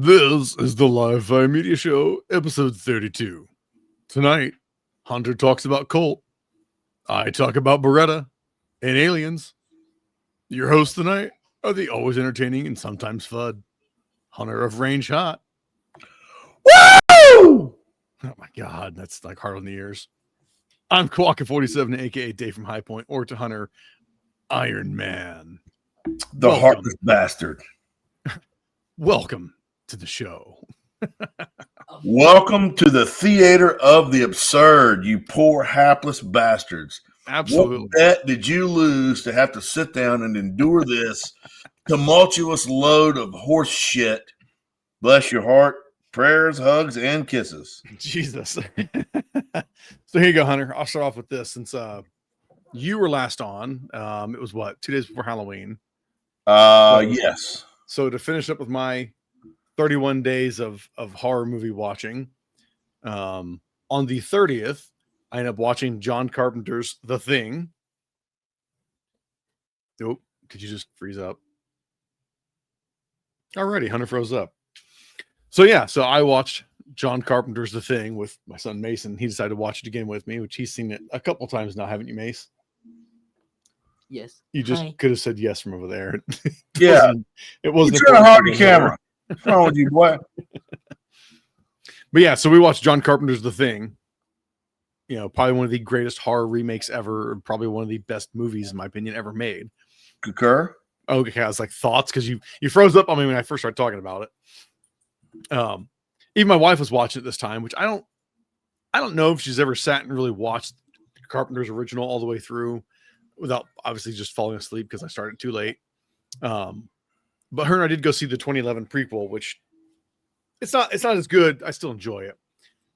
This is the Live Fire Media Show, episode 32. Tonight, Hunter talks about Colt. I talk about Beretta and aliens. Your hosts tonight are the always entertaining and sometimes Fudd, Hunter of Range Hot. Woo! Oh my God, that's like hard on the ears. I'm Quokka47, aka Dave from High Point, or to Hunter, Iron Man. The heartless bastard. Welcome to the show. Welcome to the theater of the absurd, you poor hapless bastards. Absolutely. What bet did you lose to have to sit down and endure this tumultuous load of horse shit? Bless your heart, prayers, hugs, and kisses. Jesus. So here you go, Hunter. I'll start off with this since you were last on. It was what, 2 days before Halloween? Yes. So to finish up with my 31 days of horror movie watching, on the 30th, I ended up watching John Carpenter's The Thing. Oh, could you just freeze up? Alrighty, Hunter froze up. So I watched John Carpenter's The Thing with my son Mason. He decided to watch it again with me, which he's seen it a couple times now, haven't you, Mace? Yes. You just could have said yes from over there. It wasn't. You're trying to hard the camera. What's wrong with you, boy? But yeah, so we watched John Carpenter's The Thing. You know, probably one of the greatest horror remakes ever. Probably one of the best movies, in my opinion, ever made. Concur. Okay, I was like thoughts because you froze up on me when I first started talking about it. Even my wife was watching it this time, which I don't know if she's ever sat and really watched Carpenter's original all the way through without obviously just falling asleep because I started too late. But her and I did go see the 2011 prequel, which it's not as good. I still enjoy it.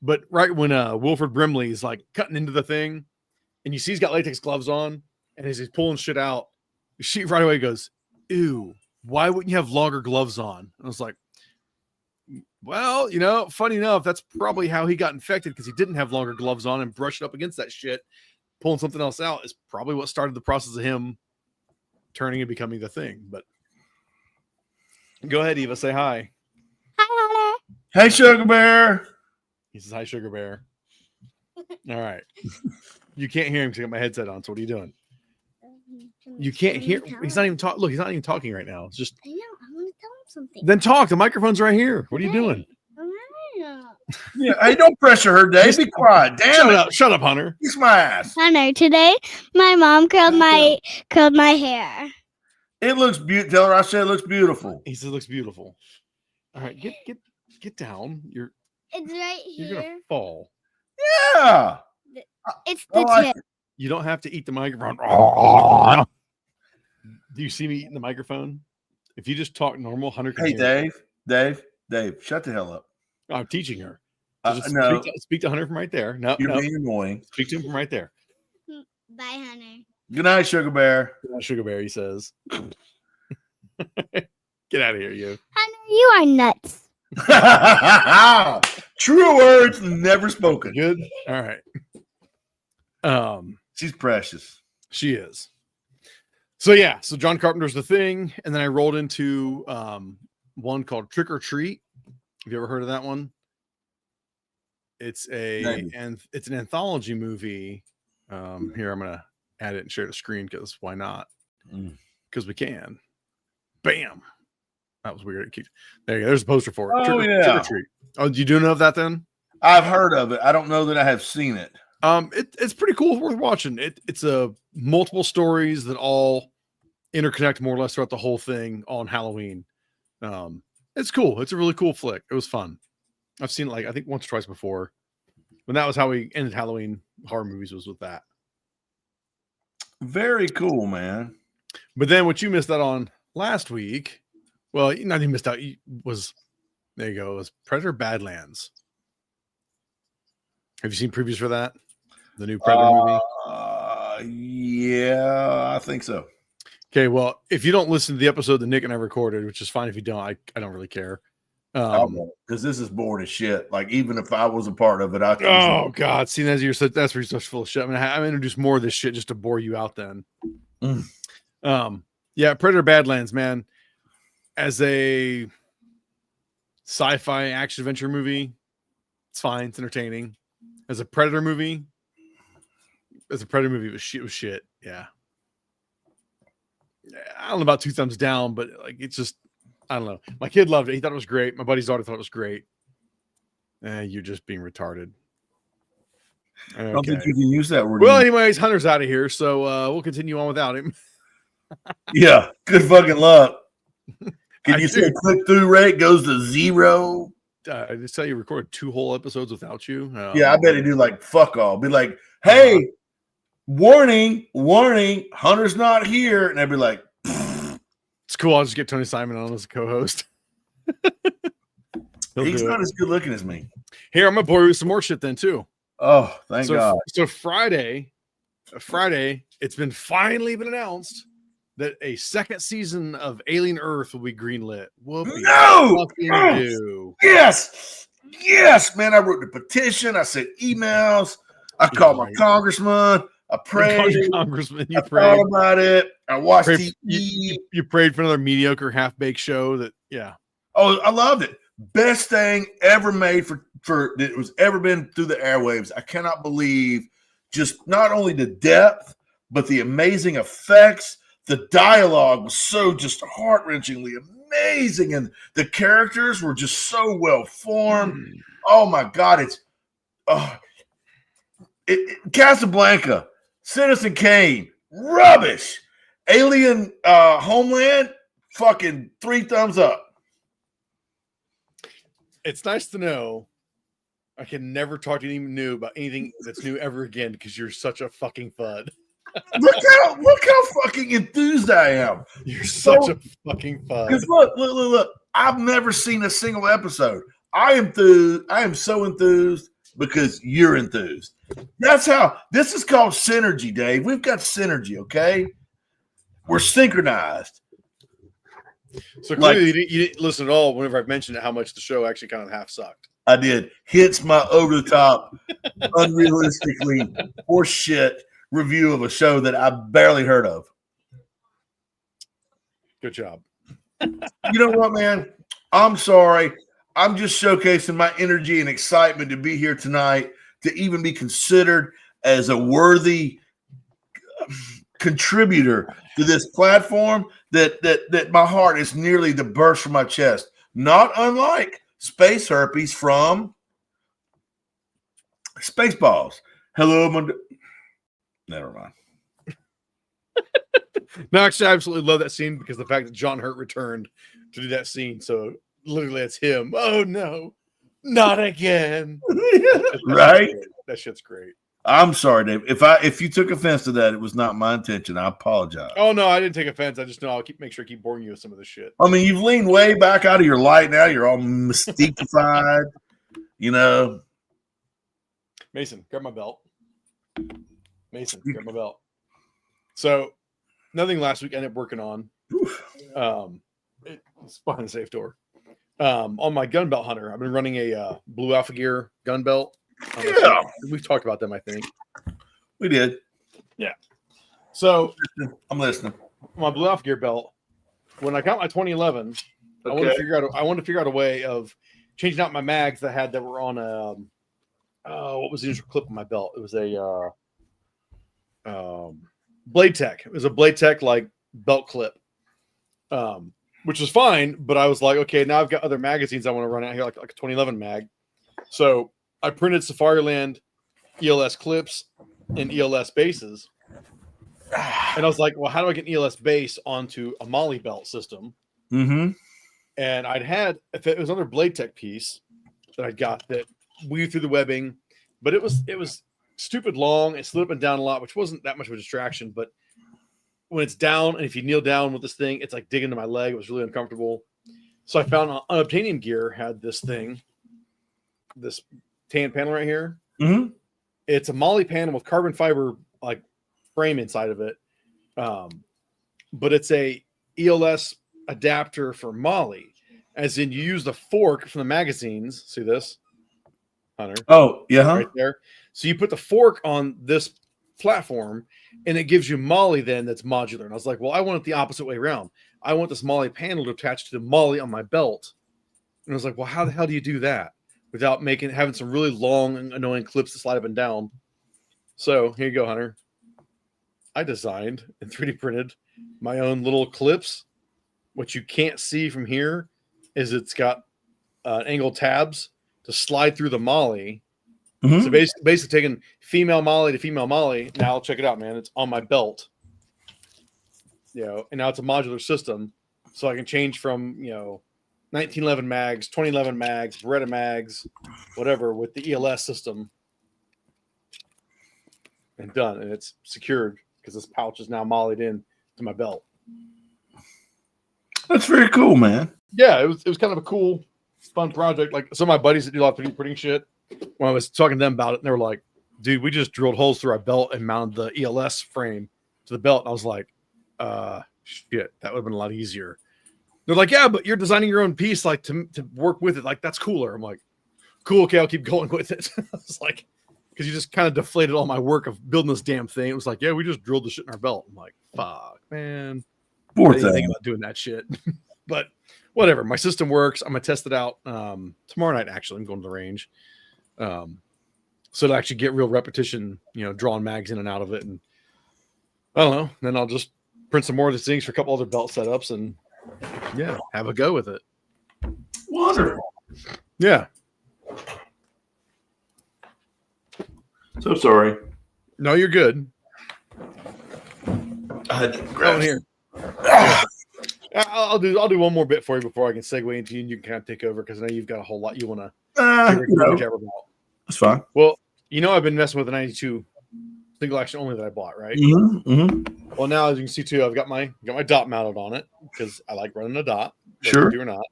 But right when Wilford Brimley is like cutting into the thing and you see he's got latex gloves on and as he's pulling shit out, she right away goes, "Ew, why wouldn't you have longer gloves on?" I was like, well, you know, funny enough, that's probably how he got infected because he didn't have longer gloves on and brushed up against that shit. Pulling something else out is probably what started the process of him turning and becoming the Thing. But go ahead, Eva, say hi. Hi, Hunter. Hey, Sugar Bear. He says hi, Sugar Bear. All right. You can't hear him because I got my headset on. So what are you doing? You can't hear. He's not even talking. Look, he's not even talking right now. It's just. I know. I want to tell him something. Then talk. The microphone's right here. What are you doing? Yeah, hey, don't pressure her, Dave. Be quiet. Damn it. Shut up, Hunter. Kiss my ass. Hunter, today my mom curled my hair. It looks beautiful. Tell her I said it looks beautiful. He said it looks beautiful. All right, get down. It's right here. You're gonna fall. Yeah. It's the tip. You don't have to eat the microphone. Do you see me eating the microphone? If you just talk normal, Hunter can hear. Dave, shut the hell up. I'm teaching her. So No. Speak to Hunter from right there. No, You're being annoying. Speak to him from right there. Bye, Hunter. Good night, Sugar Bear. Good night, Sugar Bear, he says. Get out of here, you. Hunter, you are nuts. True words never spoken. Good. All right. She's precious. She is. So John Carpenter's The Thing, and then I rolled into one called Trick or Treat. Have you ever heard of that one? It's an anthology movie. Here, I'm gonna add it and share the screen because why not? Because we can. Bam. That was weird. There you go. There's a poster for it. Oh, Trick or Treat. Oh, you do know of that then? I've heard of it. I don't know that I have seen it. It's pretty cool. It's worth watching. It's a multiple stories that all interconnect more or less throughout the whole thing on Halloween. It's cool. It's a really cool flick. It was fun. I've seen it I think once or twice before. But that was how we ended Halloween horror movies was with that. Very cool, man. But then what you missed out on last week, well, not even missed out, was there you go. It was Predator Badlands. Have you seen previews for that? The new Predator movie? Yeah, I think so. Okay, well, if you don't listen to the episode that Nick and I recorded, which is fine if you don't, I don't really care. Because this is boring as shit. Like, even if I was a part of it, I could. Oh, God. See, that's where you're such full of shit. I mean, I'm introduced more of this shit just to bore you out then. Yeah, Predator Badlands, man. As a sci-fi action adventure movie. It's fine. It's entertaining. As a Predator movie, it was shit. Yeah. I don't know about 2 thumbs down, but like it's just, I don't know. My kid loved it. He thought it was great. My buddy's daughter thought it was great. You're just being retarded. Okay. I don't think you can use that word. Well, anyways, Hunter's out of here, so we'll continue on without him. Yeah, good fucking luck. Can you say click-through rate goes to 0? I just tell you, recorded 2 whole episodes without you. Yeah, I bet he do like fuck all. Be like, hey, warning, Hunter's not here. And I'd be like, it's cool. I'll just get Tony Simon on as a co-host. He's not as good looking as me. Here, I'm going to bore you with some more shit then, too. Oh, thank God. So Friday, it's finally been announced that a second season of Alien Earth will be greenlit. Whoopie. No! Yes, man. I wrote the petition. I sent emails. I called my congressman. I prayed. You prayed. Thought about it. I watched TV. You prayed for another mediocre half-baked show that, yeah. Oh, I loved it. Best thing ever made for that was ever been through the airwaves. I cannot believe just not only the depth, but the amazing effects. The dialogue was so just heart-wrenchingly amazing, and the characters were just so well formed. Oh my God, Casablanca, Citizen Kane, rubbish. Alien Homeland, fucking 3 thumbs up. It's nice to know I can never talk to anyone new about anything that's new ever again because you're such a fucking fud. Look how fucking enthused I am. You're such a fucking fud. Because look. I've never seen a single episode. I am so enthused because you're enthused. That's how this is called synergy, Dave. We've got synergy, okay? We're synchronized. So clearly you didn't listen at all whenever I've mentioned how much the show actually kind of half sucked. I did. Hence my over-the-top, unrealistically horseshit review of a show that I barely heard of. Good job. You know what, man? I'm sorry. I'm just showcasing my energy and excitement to be here tonight, to even be considered as a worthy contributor to this platform that my heart is nearly to burst from my chest. Not unlike Space Herpes from Spaceballs. Hello, never mind. No, actually, I absolutely love that scene because the fact that John Hurt returned to do that scene. So literally, it's him. Oh no, not again! Right? That shit's great. I'm sorry, Dave. If you took offense to that, it was not my intention. I apologize. Oh no, I didn't take offense. I just know I'll make sure I keep boring you with some of this shit. I mean, you've leaned way back out of your light now. You're all mystified. You know. Mason, grab my belt. Mason, grab my belt. So, nothing last week I ended up working on. It's behind the safe door. On my gun belt hunter, I've been running a Blue Alpha Gear gun belt. Yeah. We've talked about them, I think. We did. Yeah. So, I'm listening. My Blue Alpha Gear belt, when I got my 2011, I wanted to figure out a way of changing out my mags that were on what was the initial clip on my belt? It was a Blade Tech. It was a Blade Tech like belt clip, which was fine. But I was like, okay, now I've got other magazines I want to run out here, like a 2011 mag. So I printed Safariland ELS clips and ELS bases, and I was like, well, how do I get an ELS base onto a Molly belt system? Mm-hmm. And if it was another Blade Tech piece that I got that weaved through the webbing, but it was stupid long. It slid up and down a lot, which wasn't that much of a distraction. But when it's down, and if you kneel down with this thing, it's like digging into my leg. It was really uncomfortable. So I found Unobtainium Gear had this thing, this tan panel right here. Mm-hmm. It's a Molly panel with carbon fiber like frame inside of it, but it's a ELS adapter for Molly, as in you use the fork from the magazines. See this, Hunter? Oh, yeah, right there. So you put the fork on this platform, and it gives you Molly then that's modular. And I was like, well, I want it the opposite way around. I want this Molly panel to attach to the Molly on my belt, And I was like, well, how the hell do you do that without having some really long and annoying clips to slide up and down? So here you go, Hunter. I designed and 3D printed my own little clips. What you can't see from here is it's got angled tabs to slide through the molly. Mm-hmm. So basically taking female molly to female molly. Now check it out, man. It's on my belt. And now it's a modular system. So I can change from, 1911 mags, 2011 mags, Beretta mags, whatever, with the ELS system. And done. And it's secured because this pouch is now mollied in to my belt. That's very cool, man. Yeah, it was kind of a cool, fun project. Like some of my buddies that do a lot of 3D printing shit, when I was talking to them about it, and they were like, dude, we just drilled holes through our belt and mounted the ELS frame to the belt. And I was like, shit, that would have been a lot easier. They're like, yeah, but you're designing your own piece, like to work with it. Like, that's cooler. I'm like, cool, okay, I'll keep going with it. I was like, because you just kind of deflated all my work of building this damn thing. It was like, yeah, we just drilled the shit in our belt. I'm like, fuck, man. I didn't think about doing that shit. But whatever. My system works. I'm going to test it out tomorrow night, actually. I'm going to the range. So to actually get real repetition, drawing mags in and out of it. And I don't know. Then I'll just print some more of these things for a couple other belt setups and have a go with it. Wonderful. Yeah. So sorry. No, you're good. I had to grab here. I'll do one more bit for you before I can segue into you, and you can kind of take over because I know you've got a whole lot you want to about. That's fine. Well, I've been messing with the 92 single action only that I bought, right? Mm-hmm, mm-hmm. Well, now as you can see too, I've got my dot mounted on it because I like running a dot. Sure. Do or not.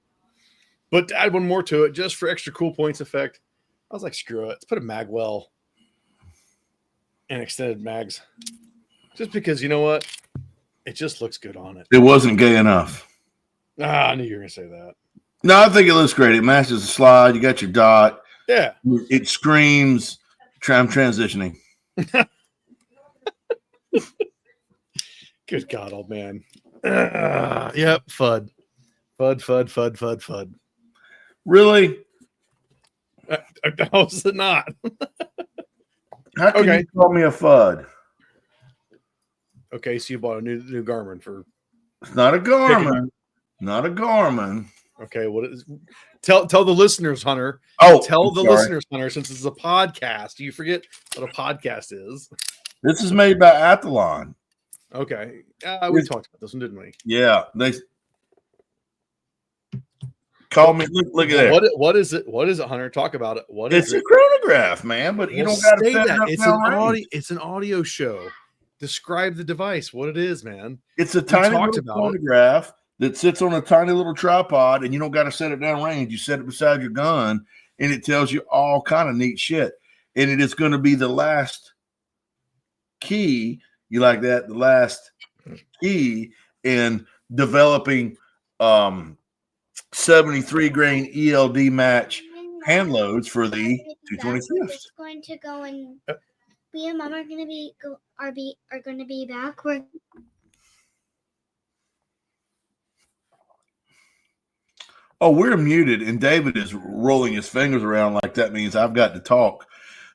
But to add one more to it, just for extra cool points effect, I was like, screw it. Let's put a mag well and extended mags. Just because, you know what? It just looks good on it. It wasn't gay enough. I knew you were going to say that. No, I think it looks great. It matches the slide. You got your dot. Yeah. It screams, I'm transitioning. Good God, old man. Yep, FUD. FUD. Really? How is it not? How can you call me a FUD? Okay, so you bought a new Garmin for... It's not a Garmin. Not a Garmin. Okay, what is... Tell the listeners, Hunter. Tell the listeners, Hunter, since this is a podcast. Do you forget what a podcast is? This is made by Athlon. Okay. We talked about this one, didn't we? Yeah. They call me. Look at that. What is it? What is it, Hunter? Talk about it. What is it? It's a chronograph, man, but you don't got to say that. It's an audio show. Describe the device, what it is, man. It's a tiny little chronograph that sits on a tiny little tripod, and you don't got to set it down range. You set it beside your gun, and it tells you all kind of neat shit. And it is going to be the last key. You like that? The last key in developing 73 grain ELD match hand loads for the 225. It's going to go and me and Mom are going to be back. We're muted, and David is rolling his fingers around like that means I've got to talk.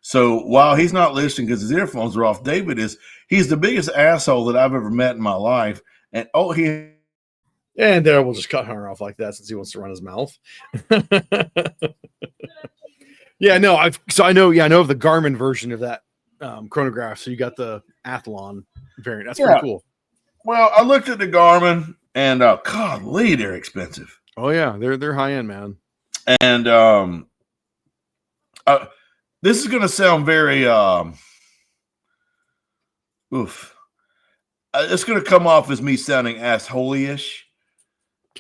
So while he's not listening because his earphones are off, he's the biggest asshole that I've ever met in my life. And and there we'll just cut Hunter off like that since he wants to run his mouth. I know of the Garmin version of that chronograph. So you got the Athlon variant. That's pretty cool. Well, I looked at the Garmin, and golly, they're expensive. Oh yeah, they're high end, man. And this is going to sound very it's going to come off as me sounding assholey-ish.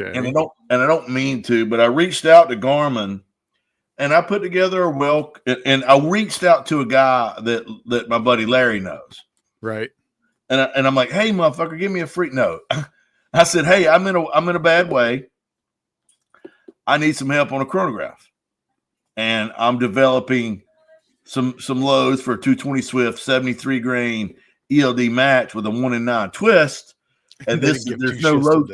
Okay. And I don't mean to, but I reached out to Garmin, and I put together and I reached out to a guy that my buddy Larry knows. Right. And I'm like, hey, motherfucker, give me a free note. I said, hey, I'm in a bad way. I need some help on a chronograph, and I'm developing some loads for a 220 Swift 73 grain ELD match with a 1 in 9 twist. And there's no load.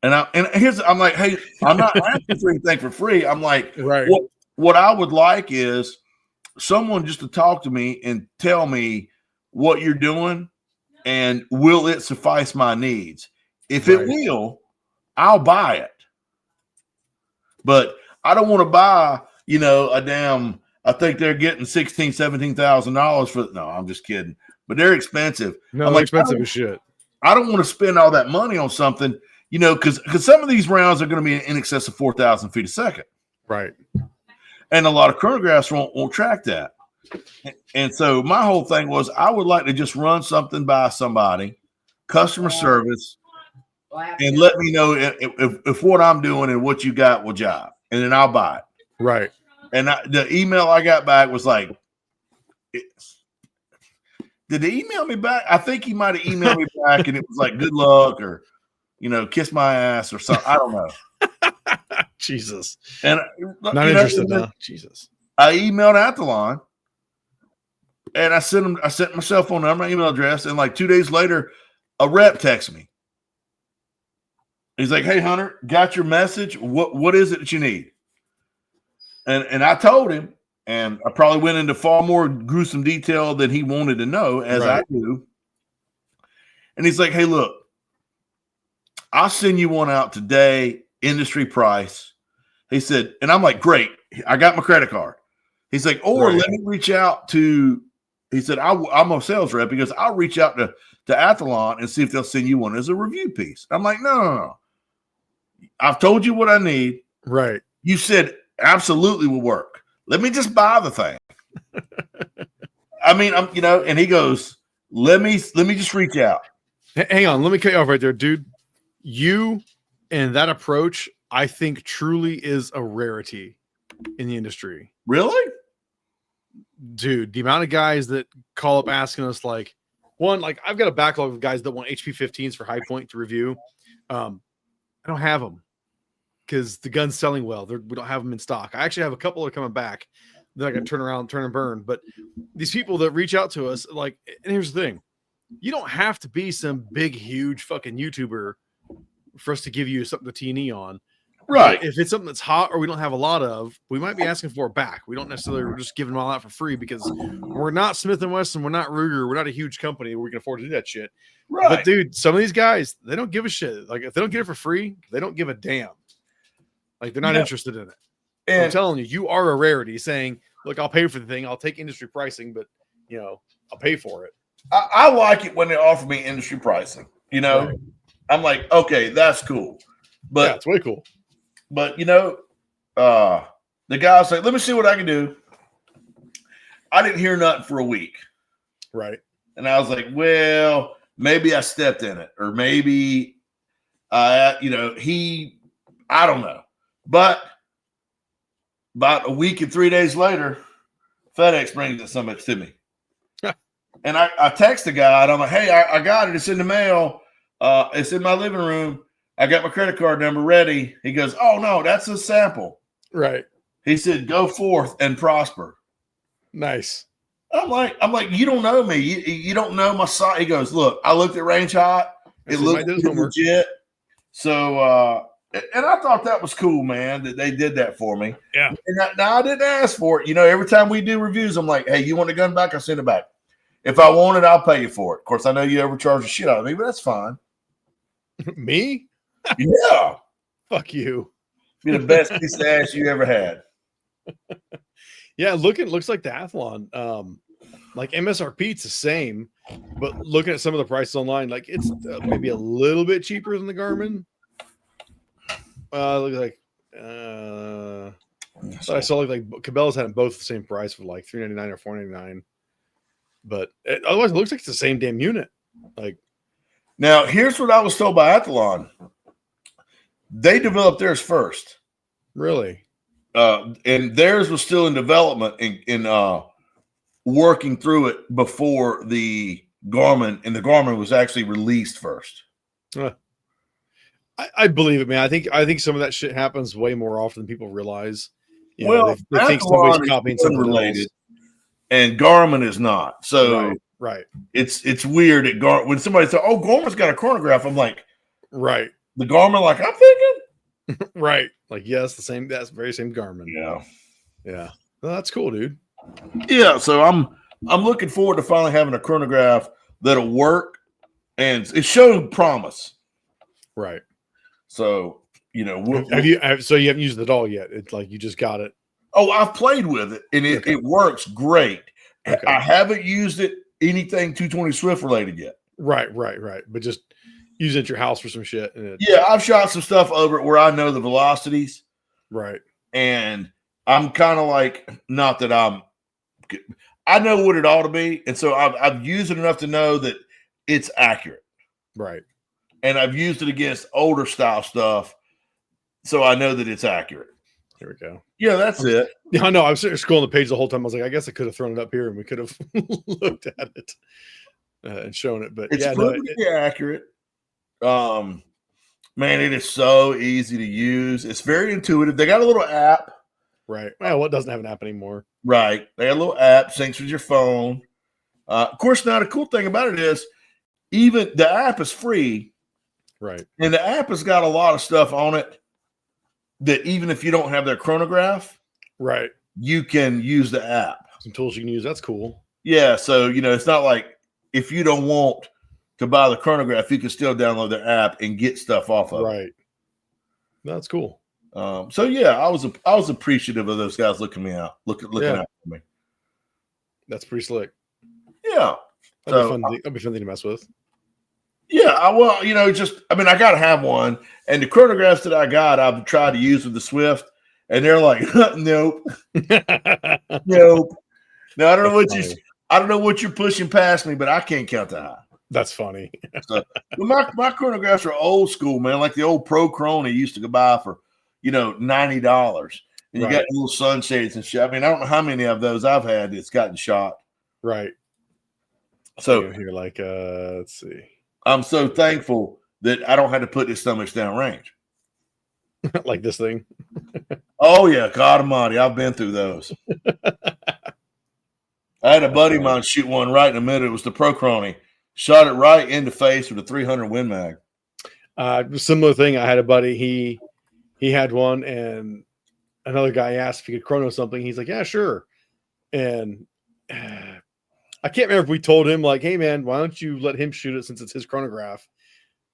I'm like, hey, I'm not asking for anything for free. I'm like, Right. what I would like is someone just to talk to me and tell me what you're doing and will it suffice my needs? If it will, I'll buy it. But I don't want to buy, a damn, I think they're getting $16,000, $17,000 for, no, I'm just kidding. But they're expensive. No, I'm they're like, expensive as shit. I don't want to spend all that money on something, because some of these rounds are going to be in excess of 4,000 feet a second. Right. And a lot of chronographs won't track that. And so my whole thing was I would like to just run something by somebody, customer service, and let me know if what I'm doing and what you got will jive. And then I'll buy it. Right. And the email I got back was like, did they email me back? I think he might have emailed me back and it was like, good luck or, kiss my ass or something. I don't know. Jesus. And not interested, huh? Jesus. I emailed Athlon and I sent my cell phone number, my email address, and like 2 days later, a rep texted me. He's like, hey, Hunter, got your message. What is it that you need? And I told him, and I probably went into far more gruesome detail than he wanted to know, as I do. And he's like, hey, look, I'll send you one out today, industry price. He said, and I'm like, great. I got my credit card. He's like, or let me reach out to, he said, I'm a sales rep because I'll reach out to Athlon and see if they'll send you one as a review piece. I'm like, no. I've told you what I need. Right. You said absolutely will work. Let me just buy the thing. I mean, and he goes, let me just reach out. Hang on. Let me cut you off right there, dude. You and that approach, I think truly is a rarity in the industry. Really? Dude, the amount of guys that call up asking us like, I've got a backlog of guys that want HP 15s for High Point to review. I don't have them because the gun's selling well. We don't have them in stock. I actually have a couple that are coming back that I can turn around, turn and burn. But these people that reach out to us, and here's the thing. You don't have to be some big, huge fucking YouTuber for us to give you something to T&E on. Right. But if it's something that's hot or we don't have a lot of, we might be asking for it back. We don't necessarily, we're just giving them all out for free because we're not Smith & Wesson. We're not Ruger. We're not a huge company where we can afford to do that shit. Right. But dude, some of these guys, they don't give a shit. Like if they don't get it for free, they don't give a damn. Like they're not interested in it. And I'm telling you, you are a rarity saying, look, I'll pay for the thing. I'll take industry pricing, but I'll pay for it. I like it when they offer me industry pricing, right. I'm like, okay, that's cool. But it's way cool. But the guy's like, let me see what I can do. I didn't hear nothing for a week. Right. And I was like, well, maybe I stepped in it, or maybe I don't know. But about a week and 3 days later, FedEx brings it so much to me. And I text the guy and I'm like, hey, I got it. It's in the mail. It's in my living room. I got my credit card number ready. He goes, oh, no, that's a sample. Right. He said, go forth and prosper. Nice. I'm like, you don't know me. You don't know my site. He goes, look, I looked at Range Hot. It looked legit. So, and I thought that was cool, man, that they did that for me. Yeah. And now I didn't ask for it. Every time we do reviews, I'm like, hey, you want the gun back? I'll send it back. If I want it, I'll pay you for it. Of course, I know you overcharge the shit out of me, but that's fine. Me? Yeah. Fuck you. Be the best piece of ass you ever had. Yeah, looks like the Athlon. Like MSRP, it's the same, but looking at some of the prices online, like it's maybe a little bit cheaper than the Garmin. Looks like I saw like Cabela's had them both the same price for like $399 or $499. But otherwise, it looks like it's the same damn unit. Like, now here's what I was told by Athlon. They developed theirs first. Really? And theirs was still in development in working through it before the Garmin, and the Garmin was actually released first. I believe it, man. I think some of that shit happens way more often than people realize. They think somebody's copying something related. And Garmin is not. So right. It's weird at when somebody says, oh, Garmin's got a chronograph. I'm like, right. The Garmin, like I'm thinking. Right. Like, yes, that's the very same Garmin. Yeah. Yeah. Well, that's cool, dude. Yeah. So I'm looking forward to finally having a chronograph that'll work, and it's showing promise. Right. So so you haven't used it at all yet? It's like you just got it. Oh, I've played with it, and it works great. Okay. I haven't used it anything 220 Swift related yet. Right. But just use it at your house for some shit. Yeah, I've shot some stuff over it where I know the velocities. Right. And I'm kind of like, not that I know what it ought to be. And so I've used it enough to know that it's accurate. Right. And I've used it against older style stuff, so I know that it's accurate. Here we go. Yeah, that's it. Yeah, I know. I was scrolling the page the whole time. I was like, I guess I could have thrown it up here and we could have looked at it and shown it. But it's pretty accurate. Man, it is so easy to use. It's very intuitive. They got a little app. Right. Well, it doesn't have an app anymore. Right. They got a little app, syncs with your phone. Of course, now the cool thing about it is even the app is free. Right. And the app has got a lot of stuff on it that even if you don't have their chronograph, right, you can use the app. Some tools you can use. That's cool. Yeah. So, it's not like if you don't want to buy the chronograph, you can still download the app and get stuff off of it. Right. That's cool. So yeah, I was appreciative of those guys looking out for me. That's pretty slick. Yeah. That'd be fun thing to mess with. Yeah, I got to have one. And the chronographs that I got, I've tried to use with the Swift, and they're like, nope, nope. Now I don't know what you're pushing past me, but I can't count that high. That's funny. So, my chronographs are old school, man. Like the old Pro Chrono you used to go buy for, $90, and you got little sunshades and shit. I mean, I don't know how many of those I've had that's gotten shot. Right. So here, like, let's see. I'm so thankful that I don't have to put this so much down range. Like this thing. Oh yeah, God Almighty, I've been through those. I had a buddy of mine shoot one right in the middle. It was the Pro Chrono. Shot it right in the face with a 300 Win Mag. Similar thing. I had a buddy. He had one, and another guy asked if he could chrono something. He's like, "Yeah, sure." And I can't remember if we told him like, "Hey, man, why don't you let him shoot it since it's his chronograph?"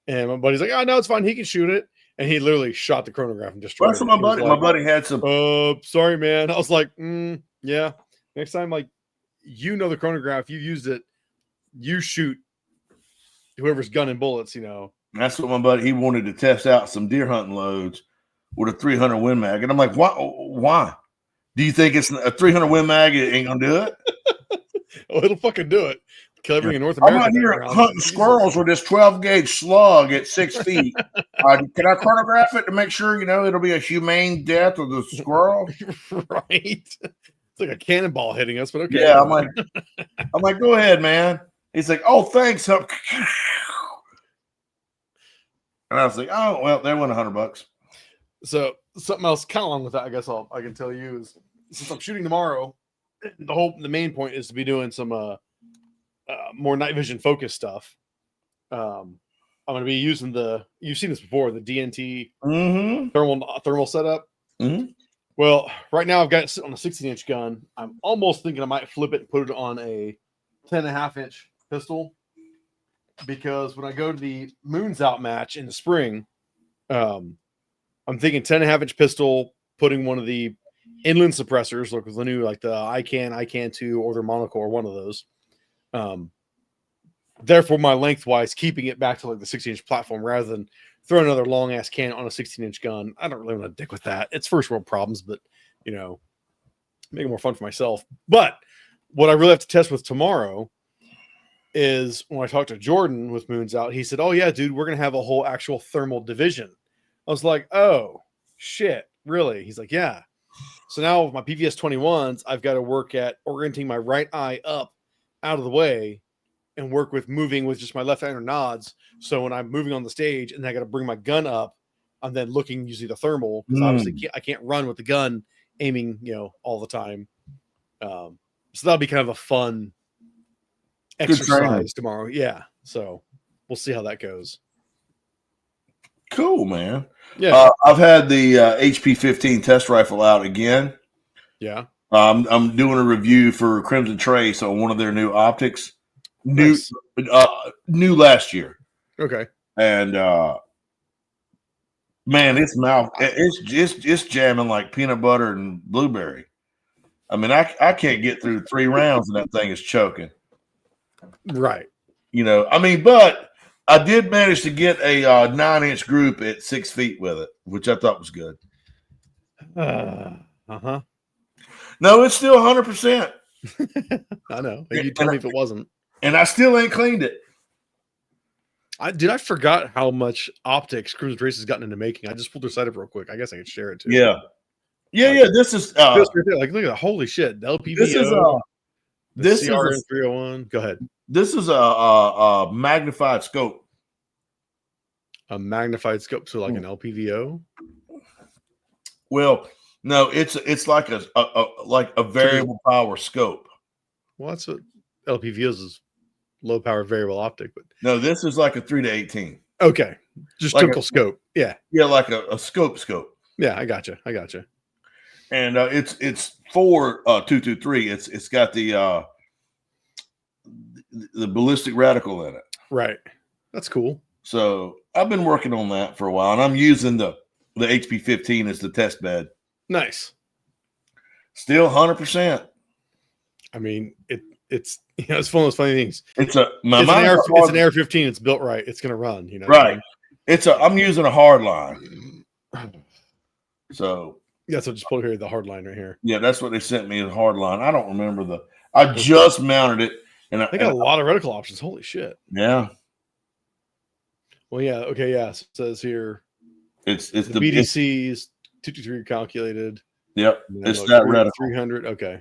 And my buddy's like, "Oh, no, it's fine. He can shoot it." And he literally shot the chronograph and destroyed it. My buddy had some. Sorry, man. I was like, yeah. Next time, like, the chronograph, you used it. You shoot whoever's gunning bullets. That's what my buddy. He wanted to test out some deer hunting loads with a 300 Win Mag, and I'm like, why? Do you think it's a 300 Win Mag? It ain't gonna do it. Oh, it'll fucking do it. Kill everything in North America. I'm out here hunting squirrels with this 12 gauge slug at 6 feet. Can I chronograph it to make sure it'll be a humane death of the squirrel? Right. It's like a cannonball hitting us, but okay. Yeah, I'm like, go ahead, man. He's like, oh, thanks. And I was like, oh, well, that went $100. So something else kind of along with that, I guess I can tell you is since I'm shooting tomorrow, the main point is to be doing some more night vision focus stuff. I'm going to be using you've seen this before, the DNT thermal setup. Mm-hmm. Well, right now I've got it sitting on a 16-inch gun. I'm almost thinking I might flip it and put it on a 10.5-inch pistol, because when I go to the Moons Out match in the spring, I'm thinking 10.5-inch pistol, putting one of the inland suppressors, like with the new, like the ICAN 2, or their monocore, one of those. Therefore, my lengthwise, keeping it back to like the 16-inch platform rather than throwing another long ass can on a 16-inch gun. I don't really want to dick with that. It's first world problems, but make it more fun for myself. But what I really have to test with tomorrow is when I talked to Jordan with Moons Out, he said, "Oh yeah, dude, we're gonna have a whole actual thermal division." I was like, "Oh shit, really?" He's like, "Yeah." So now with my PVS 21s, I've got to work at orienting my right eye up out of the way and work with moving with just my left hand or nods. So when I'm moving on the stage and I got to bring my gun up, I'm then looking using the thermal, because obviously I can't run with the gun aiming, all the time. So that'll be kind of a fun exercise tomorrow. Yeah. So we'll see how that goes. Cool, man. Yeah. I've had the HP-15 test rifle out again. Yeah. I'm doing a review for Crimson Trace on one of their new optics. Nice. New last year. Okay. And man, it's jamming like peanut butter and blueberry. I mean, I can't get through 3 rounds and that thing is choking. Right. I mean, but I did manage to get a 9-inch group at 6 feet with it, which I thought was good. Uh-huh. No, it's still 100%. I know. You told me if it wasn't. And I still ain't cleaned it. I forgot how much optics Cruiser Trace has gotten into making. I just pulled their site up real quick. I guess I could share it too. Yeah. This is this right there, like look at that. Holy shit. The LPVO. This is CRN 301. Go ahead. This is a magnified scope. A magnified scope, so like an LPVO. Well, no, it's like a variable power scope. Well, that's what LPVOs is, low power variable optic. But no, this is like a 3-18. Okay, just typical scope. Yeah, like a scope. Yeah, I gotcha. And it's 4.223. It's got the ballistic reticle in it. Right, that's cool. So I've been working on that for a while, and I'm using the HP-15 as the test bed. Nice. Still 100%. I mean, it's it's one of those funny things. It's an AR-15. It's built right. It's gonna run. Right. I'm using a hard line. So yeah, so just put here the hard line right here. Yeah, that's what they sent me, a hard line. I don't remember I just mounted it, and they got a lot of reticle options. Holy shit. Yeah. Well, yeah. Okay. Yeah. So it says here. It's the BDC's 223 calculated. Yep. It's that reticle. 300. Okay.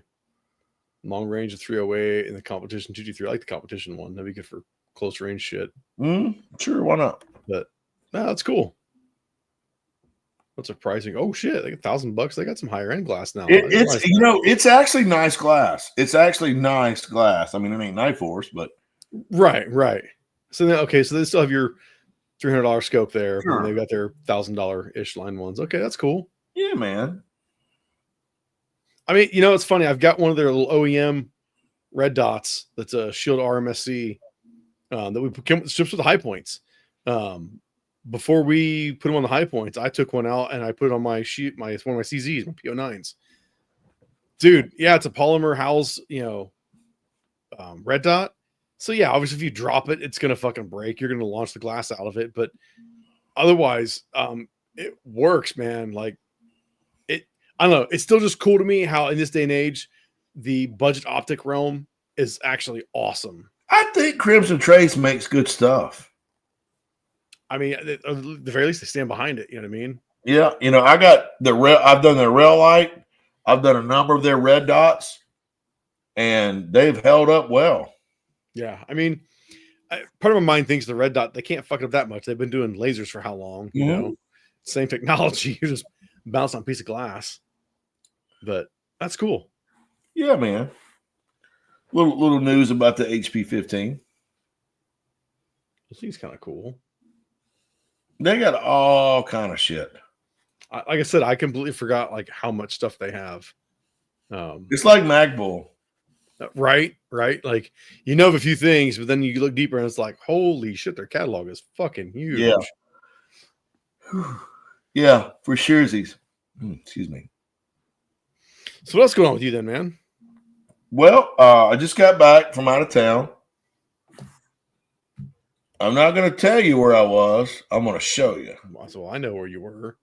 Long range of 308 in the competition 223. I like the competition one. That'd be good for close range shit. Sure, why not? But no, that's cool. What's the pricing? Oh shit, like $1,000. They got some higher end glass now. It's actually nice glass. It's actually nice glass. I mean, it ain't Night Force, but right. So then, okay, so they still have your $300 scope there, sure. And they've got their $1,000-ish line ones. Okay, that's cool. Yeah, man. I mean, it's funny. I've got one of their little OEM red dots that's a Shield RMSC that we ships with the high points. Before we put them on the high points, I took one out and I put it on my sheet, it's one of my CZs, my PO9s. Dude, yeah, it's a polymer house, red dot. So yeah, obviously if you drop it, it's gonna fucking break. You're gonna launch the glass out of it, but otherwise, it works, man. Like I don't know. It's still just cool to me how in this day and age, the budget optic realm is actually awesome. I think Crimson Trace makes good stuff. I mean, at the very least, they stand behind it. You know what I mean? Yeah. I got I've done their rail light. I've done a number of their red dots, and they've held up well. Yeah. I mean, part of my mind thinks the red dot, they can't fuck it up that much. They've been doing lasers for how long? You know, same technology. You just bounce on a piece of glass. But that's cool. Yeah, man. Little news about the HP-15. This thing's kind of cool. They got all kind of shit. Like I said, I completely forgot like how much stuff they have. It's like MagBull. Right. Like of a few things, but then you look deeper and it's like, holy shit, their catalog is fucking huge. Yeah. Yeah, for surezies. Excuse me. So what's going on with you then, man? Well, I just got back from out of town. I'm not going to tell you where I was. I'm going to show you. So I know where you were.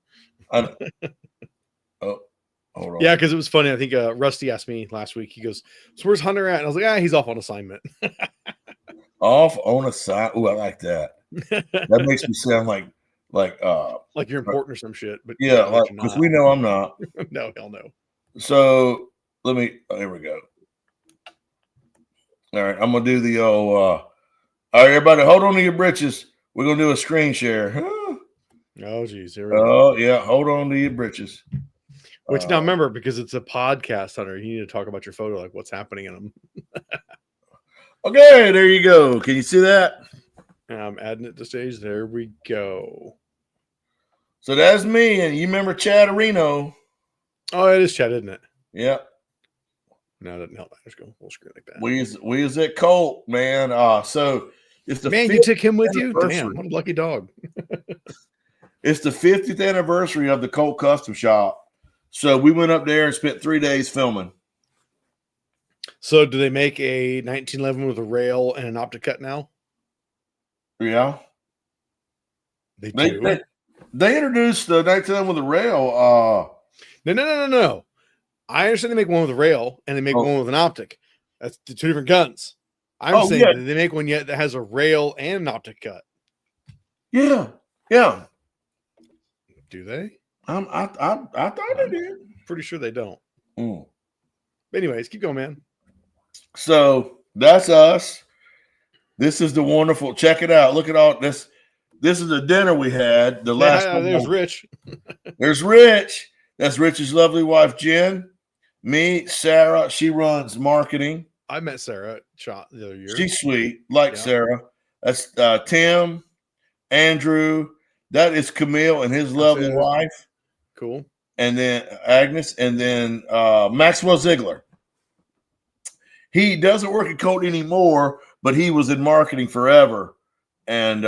Oh, hold on. Yeah, because it was funny. I think Rusty asked me last week. He goes, "So where's Hunter at?" And I was like, he's off on assignment." Off on assignment. Oh, I like that. That makes me sound like you're important or some shit. But yeah, because we know I'm not. No, hell no. So here we go. All right, I'm gonna do the all right, everybody, hold on to your britches. We're gonna do a screen share. Oh, geez, here we go. Oh yeah, hold on to your britches. Which now remember, because it's a podcast, Hunter, you need to talk about your photo, like what's happening in them. Okay, there you go. Can you see that? I'm adding it to stage. There we go. So that's me, and you remember Chad Reno? Oh, it is Chad, isn't it? Yep. No, it doesn't help. I just go full screen like that. We is at Colt, man. So it's the Man, you 50th took him with you? anniversary. Damn, what a lucky dog. It's the 50th anniversary of the Colt Custom Shop. So we went up there and spent 3 days filming. So do they make a 1911 with a rail and an optic cut now? Yeah. They do? They introduced the 1911 with a rail. No. I understand they make one with a rail and they make one with an optic. That's the two different guns. I'm saying that they make one yet that has a rail and an optic cut. Yeah. Do they? I thought they did. Pretty sure they don't. Mm. But anyways, keep going, man. So that's us. This is the wonderful. Check it out. Look at all this. This is the dinner we had. The last one. There's Rich. There's Rich. That's Rich's lovely wife, Jen. Me, Sarah. She runs marketing. I met Sarah at Shot the other year. She's sweet, like Sarah. That's Tim, Andrew. That is Camille and his lovely wife. Cool. And then Agnes, and then Maxwell Ziegler. He doesn't work at Colt anymore, but he was in marketing forever. And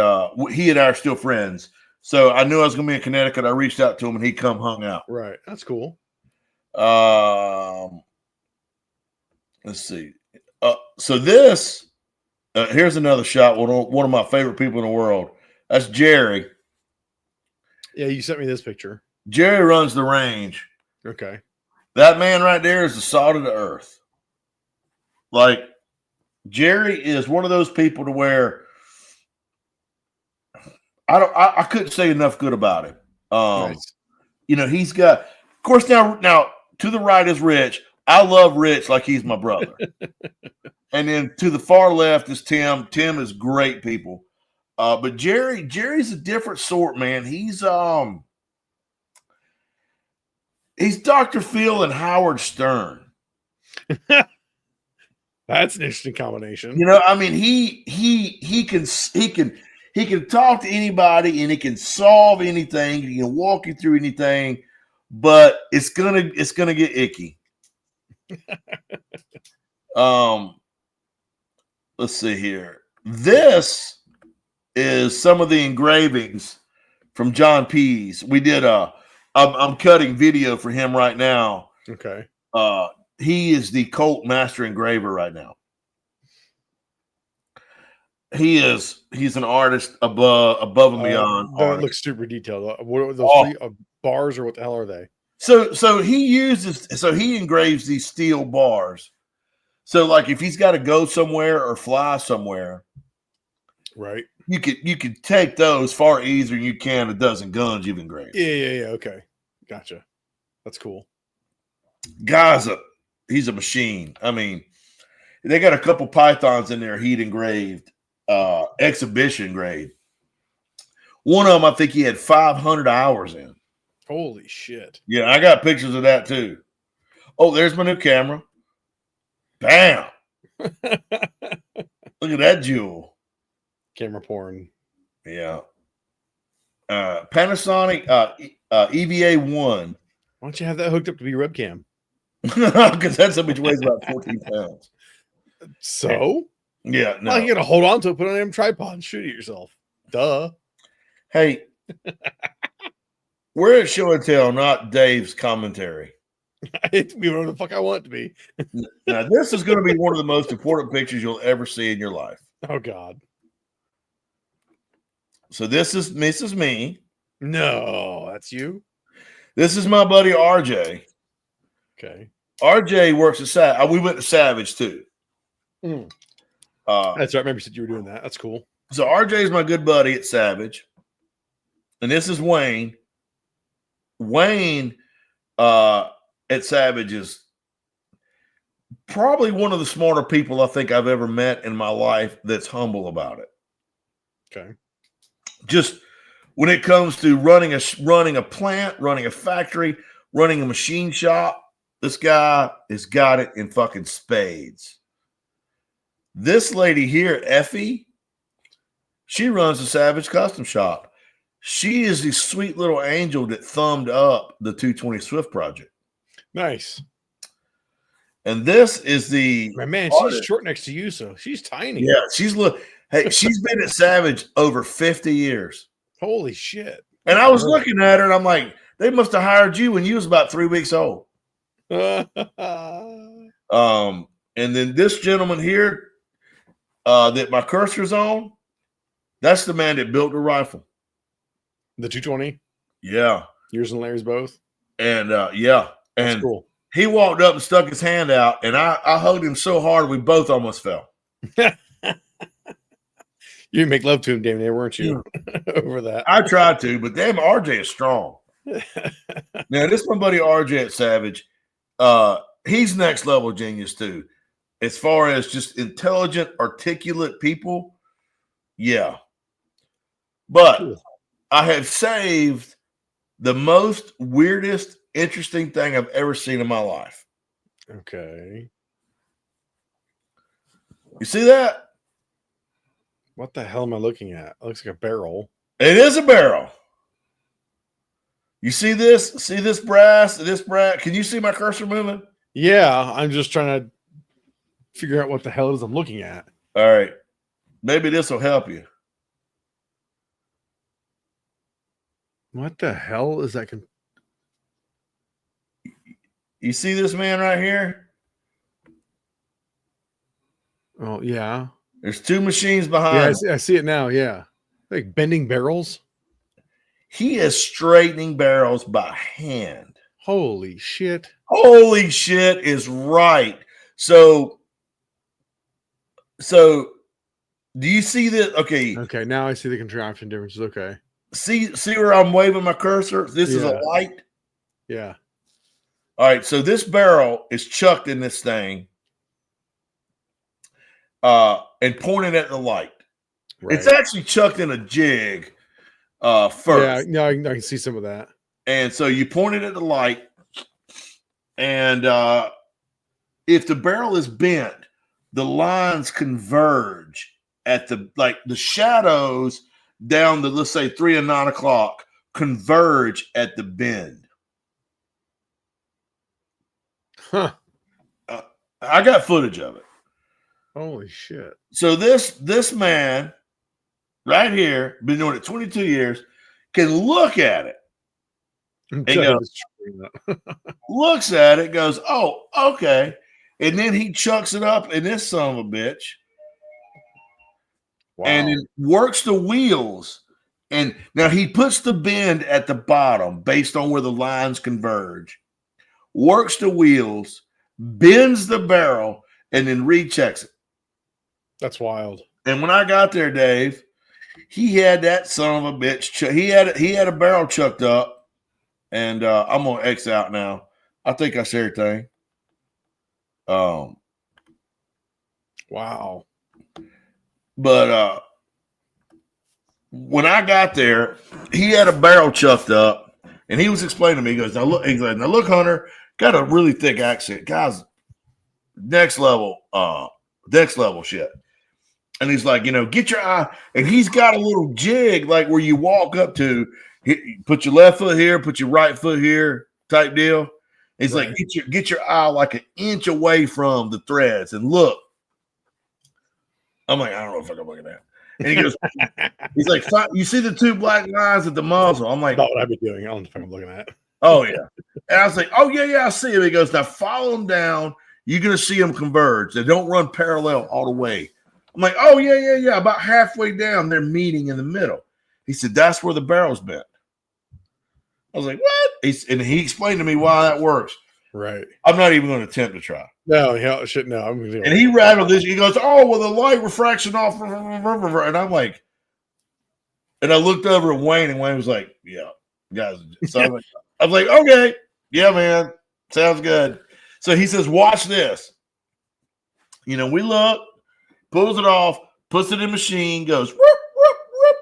he and I are still friends. So I knew I was going to be in Connecticut. I reached out to him, and he come hung out. Right. That's cool. Let's see. So this, here's another shot. One of my favorite people in the world. That's Jerry. Yeah, you sent me this picture. Jerry runs the range. Okay. That man right there is the salt of the earth. Like, Jerry is one of those people to where I couldn't say enough good about him. Nice. You know, he's got, of course, now to the right is Rich. I love Rich like he's my brother. And then to the far left is Tim. Tim is great people. But Jerry's a different sort, man. He's Dr. Phil and Howard Stern. That's an interesting combination. You know, I mean, he can talk to anybody and he can solve anything. He can walk you through anything, but it's gonna get icky. Let's see here. This is some of the engravings from John Pease. We did I'm cutting video for him right now. Okay. He is the Colt master engraver right now. He's an artist above and beyond. That looks super detailed. What are those three bars, or what the hell are they? So he engraves these steel bars. So like if he's got to go somewhere or fly somewhere, right? You could take those far easier than you can a dozen guns you've engraved. Yeah. Okay, gotcha. That's cool. He's a machine. I mean, they got a couple pythons in there he'd engraved, exhibition grade. One of them, I think he had 500 hours in. Holy shit. Yeah, I got pictures of that too. Oh, there's my new camera. Bam. Look at that jewel. Camera porn. Yeah. Panasonic EVA-1. Why don't you have that hooked up to be your webcam? Because that so much weighs about 14 pounds. So? Yeah, no. Well, you got to hold on to it, put it on a tripod, and shoot it yourself. Duh. Hey, we're at Show and Tell, not Dave's commentary. It can be whatever the fuck I want it to be. Now, this is going to be one of the most important pictures you'll ever see in your life. Oh, God. So this is me. No, that's you? This is my buddy RJ. Okay. RJ works at Savage. We went to Savage too. That's right. I remember you said you were doing that. That's cool. So RJ is my good buddy at Savage. And this is Wayne. Wayne at Savage is probably one of the smarter people I think I've ever met in my life that's humble about it. Okay. Just when it comes to running a plant, running a factory, running a machine shop, this guy has got it in fucking spades. This lady here, Effie, she runs a Savage custom shop. She is the sweet little angel that thumbed up the 220 Swift project. Nice. And this is the Man, artist. she's short next to you, so she's tiny. Yeah, she's been at Savage over 50 years. Holy shit. And I was looking at her and I'm like, they must have hired you when you was about 3 weeks old. And then this gentleman here that my cursor's on, that's the man that built the rifle. The 220? Yeah. Yours and Larry's both? And yeah. That's And cool. he walked up and stuck his hand out, and I hugged him so hard we both almost fell. You make love to him, damn near, weren't you? Over that. I tried to, but damn, RJ is strong. Now, this is my buddy RJ at Savage. He's next level genius too. As far as just intelligent, articulate people, yeah. But Cool. I have saved the most weirdest, interesting thing I've ever seen in my life. Okay. You see that? What the hell am I looking at? It looks like a barrel. It is a barrel. You see this? See this brass? This brass? Can you see my cursor moving? Yeah, I'm just trying to figure out what the hell it is I'm looking at. All right. Maybe this will help you. What the hell is that? You see this man right here? Oh, yeah. There's two machines behind Yeah, him. I see it now. Yeah. Like bending barrels. He is straightening barrels by hand. Holy shit. Holy shit is right. So do you see this? Okay. Okay, now I see the contraption differences. Okay. See where I'm waving my cursor? This is a Yeah. light. Yeah. All right. So this barrel is chucked in this thing and pointed at the light. Right. It's actually chucked in a jig first. Yeah, no, I can see some of that. And so you point it at the light, and if the barrel is bent, the lines converge at the shadows down to, let's say, 3 and 9 o'clock converge at the bend. Huh. I got footage of it. Holy shit. So this man right here, been doing it 22 years, can look at it. And looks at it, goes, oh, okay. And then he chucks it up in this son of a bitch. Wow. And it works the wheels. And now he puts the bend at the bottom based on where the lines converge, works the wheels, bends the barrel, and then rechecks it. That's wild. And when I got there, Dave, he had that son of a bitch. He had a barrel chucked up. And I'm gonna X out now. I think I said everything. Wow. But when I got there, he had a barrel chucked up, and he was explaining to me. He goes, "Now look, Hunter, got a really thick accent, guys. Next level shit." And he's like, get your eye. And he's got a little jig like where you walk up to. Put your left foot here, put your right foot here, type deal. He's right. like, get your eye like an inch away from the threads and look. I'm like, I don't know if I'm looking at. And he goes, he's like, you see the two black lines at the muzzle? I'm like, not what I've been doing. I don't know if I'm looking at. Oh yeah. And I was like, oh yeah, I see him. He goes, now follow them down. You're gonna see them converge. They don't run parallel all the way. I'm like, oh yeah. About halfway down, they're meeting in the middle. He said, that's where the barrel's bent. I was like, what? And he explained to me why that works. Right. I'm not even going to attempt to try. No, hell, shit, no. I'm gonna do And he rattled this. He goes, oh, well, the light refraction off. And I'm like, and I looked over at Wayne, and Wayne was like, yeah, guys. So I was like, okay. Yeah, man. Sounds good. So he says, watch this. We look, pulls it off, puts it in the machine, goes, whoop, whoop, whoop,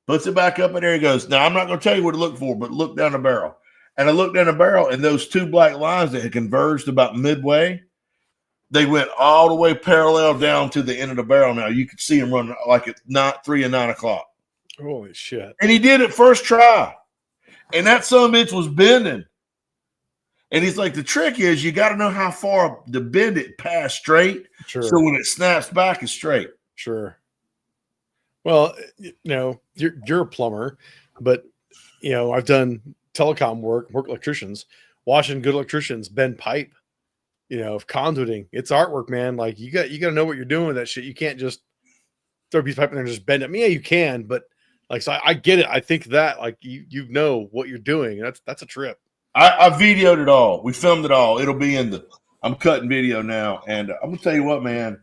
puts it back up in there. He goes, now I'm not going to tell you what to look for, but look down the barrel. And I looked down the barrel, and those two black lines that had converged about midway, they went all the way parallel down to the end of the barrel. Now you could see them running like at 3 and 9 o'clock. Holy shit. And he did it first try. And that son of a bitch was bending. And he's like, the trick is you got to know how far to bend it past straight. Sure. So when it snaps back, it's straight. Sure. Well, you're a plumber, but I've done telecom work electricians, watching good electricians bend pipe, conduiting. It's artwork, man. Like you got to know what you're doing with that shit. You can't just throw a piece of pipe in there and just bend it. I mean, yeah, you can, but like, so I get it. I think that like you know what you're doing. And that's a trip. I videoed it all. We filmed it all. It'll be I'm cutting video now. And I'm going to tell you what, man.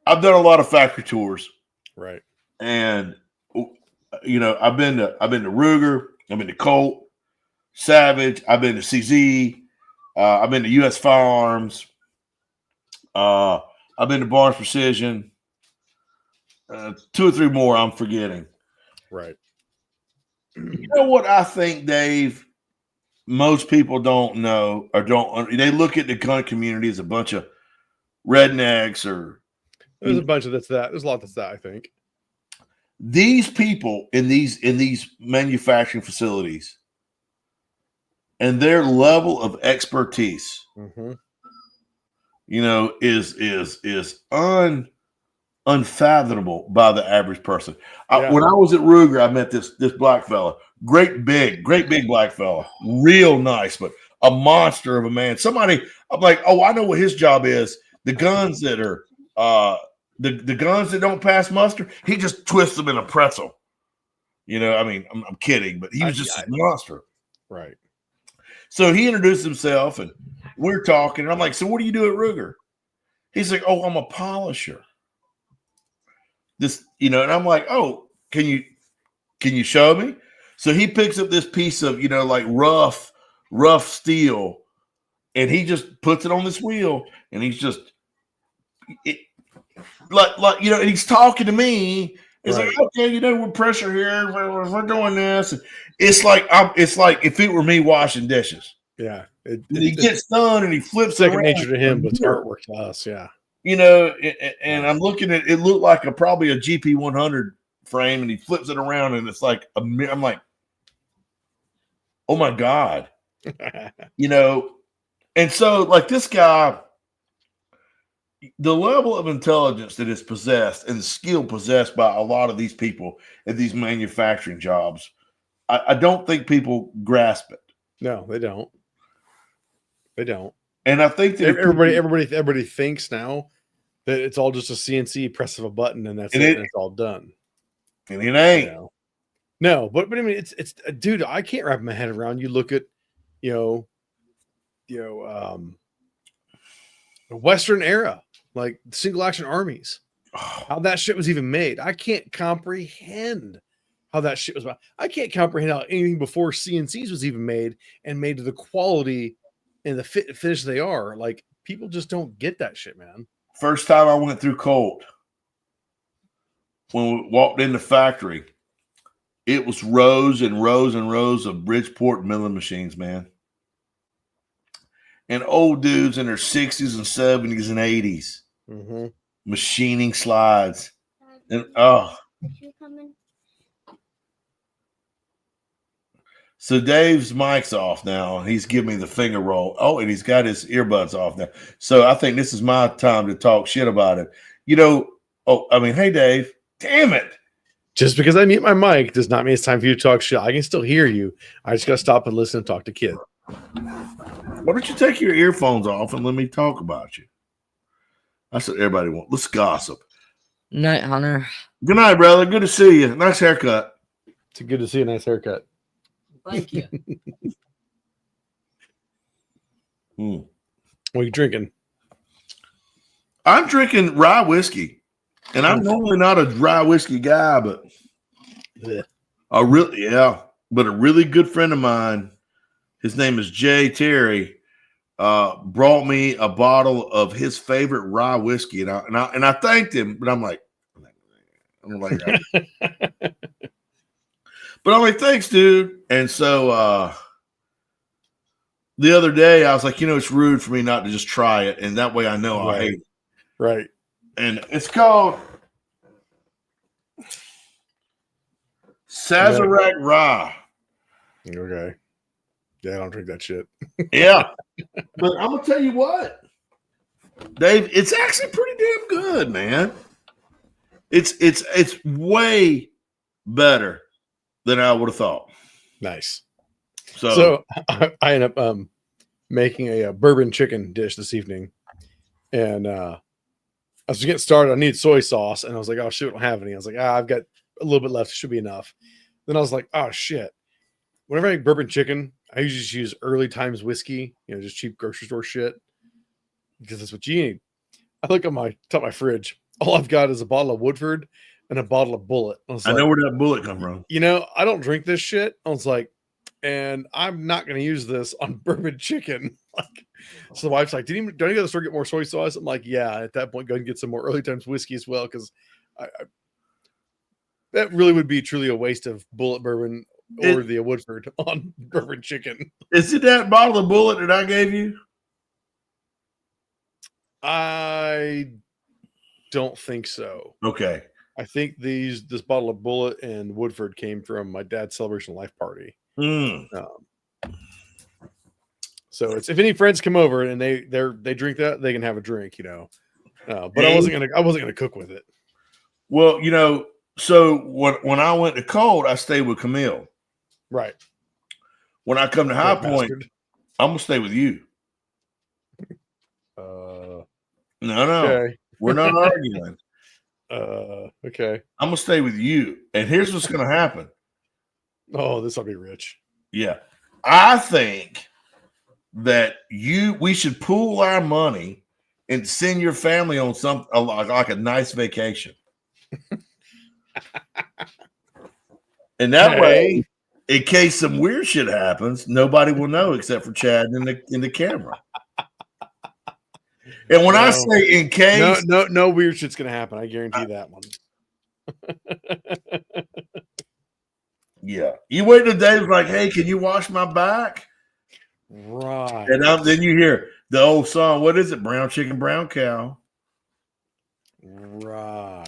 I've done a lot of factory tours. Right. And, I've been to Ruger. I've been to Colt, Savage. I've been to CZ. I've been to U.S. Firearms. I've been to Barnes Precision. 2 or 3 more I'm forgetting. Right. You know what I think, Dave? Most people don't know or don't. They look at the gun community as a bunch of rednecks or. There's a bunch of that. There's a lot that's that, I think. These people in these manufacturing facilities and their level of expertise, is unfathomable by the average person. When I was at Ruger, I met this black fella, great big black fella, real nice, but a monster of a man. Somebody, I'm like, oh, I know what his job is. The guns that are the guns that don't pass muster, he just twists them in a pretzel. I mean, I'm kidding, but he was just a monster. Right. So he introduced himself, and we're talking, and I'm like, so what do you do at Ruger? He's like, oh, I'm a polisher. And I'm like, oh, can you show me? So he picks up this piece of, like rough steel, and he just puts it on this wheel, and he's just and he's talking to me. It's right. like, okay, we're pressure here. We're doing this. It's like if it were me washing dishes. Yeah. He gets done and he flips it second around. nature to him, but it's artwork to us. Yeah. And I'm looking at it, looked like probably a GP 100 frame, and he flips it around, and it's like I'm like, oh my God, and so like this guy, the level of intelligence that is possessed and the skill possessed by a lot of these people at these manufacturing jobs, I don't think people grasp it. No, they don't. They don't. And I think that everybody thinks now that it's all just a CNC press of a button and that's it, and it's all done. And it ain't. No, but I mean, it's dude, I can't wrap my head around. You look at, the Western era, like single action armies, how that shit was even made. I can't comprehend how that shit was made. I can't comprehend how anything before CNCs was even made and made to the quality and the finish they are. Like, people just don't get that shit, man. First time I went through Colt, when we walked in the factory, it was rows and rows and rows of Bridgeport milling machines, man. And old dudes in their 60s and 70s and 80s machining slides. And so Dave's mic's off now. He's giving me the finger roll. Oh, and he's got his earbuds off now. So I think this is my time to talk shit about it. Hey, Dave, damn it. Just because I mute my mic does not mean it's time for you to talk shit. I can still hear you. I just got to stop and listen and talk to Kid. Why don't you take your earphones off and let me talk about you? That's what everybody wants. Let's gossip. Night, Hunter. Good night, brother. Good to see you. Nice haircut. It's good to see a nice haircut. Thank you. What are you drinking? I'm drinking rye whiskey, and I'm normally not a rye whiskey guy, but a really good friend of mine, his name is Jay Terry, brought me a bottle of his favorite rye whiskey, and I thanked him, but I'm like, but I'm like, thanks, dude. And so the other day I was like, it's rude for me not to just try it, and that way I know I hate it. Right. And it's called Sazerac Rye. Okay. Yeah, I don't drink that shit. Yeah. But I'm going to tell you what, Dave, it's actually pretty damn good, man. It's way better than I would have thought. Nice. So, So I end up making a bourbon chicken dish this evening. And I was getting started. I needed soy sauce. And I was like, oh, shit, I don't have any. I was like, I've got a little bit left. It should be enough. Then I was like, oh, shit. Whenever I make bourbon chicken, I usually just use early times whiskey, just cheap grocery store shit. Because that's what you need. I look at my top of my fridge. All I've got is a bottle of Woodford and a bottle of Bullet. I know where that bullet come from. I don't drink this shit. I was like, and I'm not going to use this on bourbon chicken. So the wife's like, don't you go to the store get more soy sauce? I'm like, yeah. At that point, go and get some more early times whiskey as well, because that really would be truly a waste of Bullet bourbon or the Woodford on bourbon chicken. Is it that bottle of Bullet that I gave you? I don't think so. Okay. I think this bottle of Bullet and Woodford came from my dad's celebration of life party. So it's if any friends come over and they drink that, they can have a drink, But I wasn't gonna cook with it. Well, so when I went to Colt, I stayed with Camille. Right. When I come to High Point, I'm gonna stay with you. No, okay. We're not arguing. Okay. I'm gonna stay with you, and here's what's gonna happen. Oh, this will be rich. Yeah, I think that we should pool our money and send your family on like a nice vacation, and that way, in case some weird shit happens, nobody will know except for Chad in the camera. And when I say in case, no weird shit's gonna happen. I guarantee that one. Yeah, you wait till Dave's like, "Hey, can you wash my back?" Right. And then you hear the old song. What is it? Brown chicken, brown cow. Right.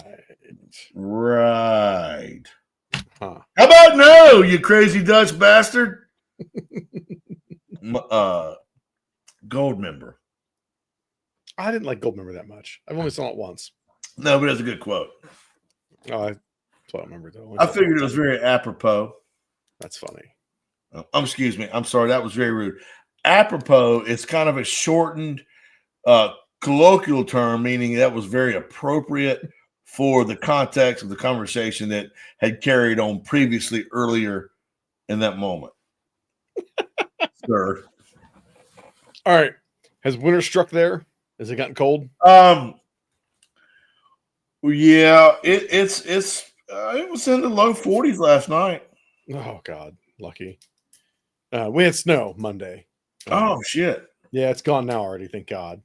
Huh. How about no, you crazy Dutch bastard? Gold member. I didn't like Goldmember that much. I've only saw it once. No, but that's a good quote. Oh, that's what I remember though. I figured it was very apropos. That's funny. Excuse me. I'm sorry. That was very rude. Apropos is kind of a shortened colloquial term, meaning that was very appropriate for the context of the conversation that had carried on previously earlier in that moment. Sir. All right. Has winter struck there? Has it gotten cold? Yeah, it was in the low 40s last night. Oh God, lucky. We had snow Monday. Oh shit. Yeah, it's gone now already, thank God.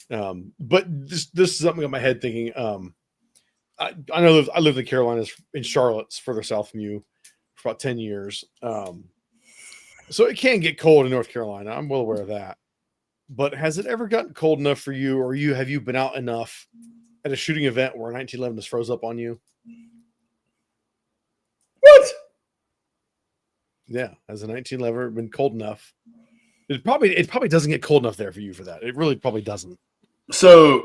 But this is something on my head thinking. I know I lived in the Carolinas in Charlotte, further south from you, for about 10 years. So it can get cold in North Carolina. I'm well aware of that. But has it ever gotten cold enough for you, or have you been out enough at a shooting event where 1911 just froze up on you? What? Yeah, has a 1911 been cold enough? It probably doesn't get cold enough there for you for that. It really probably doesn't. So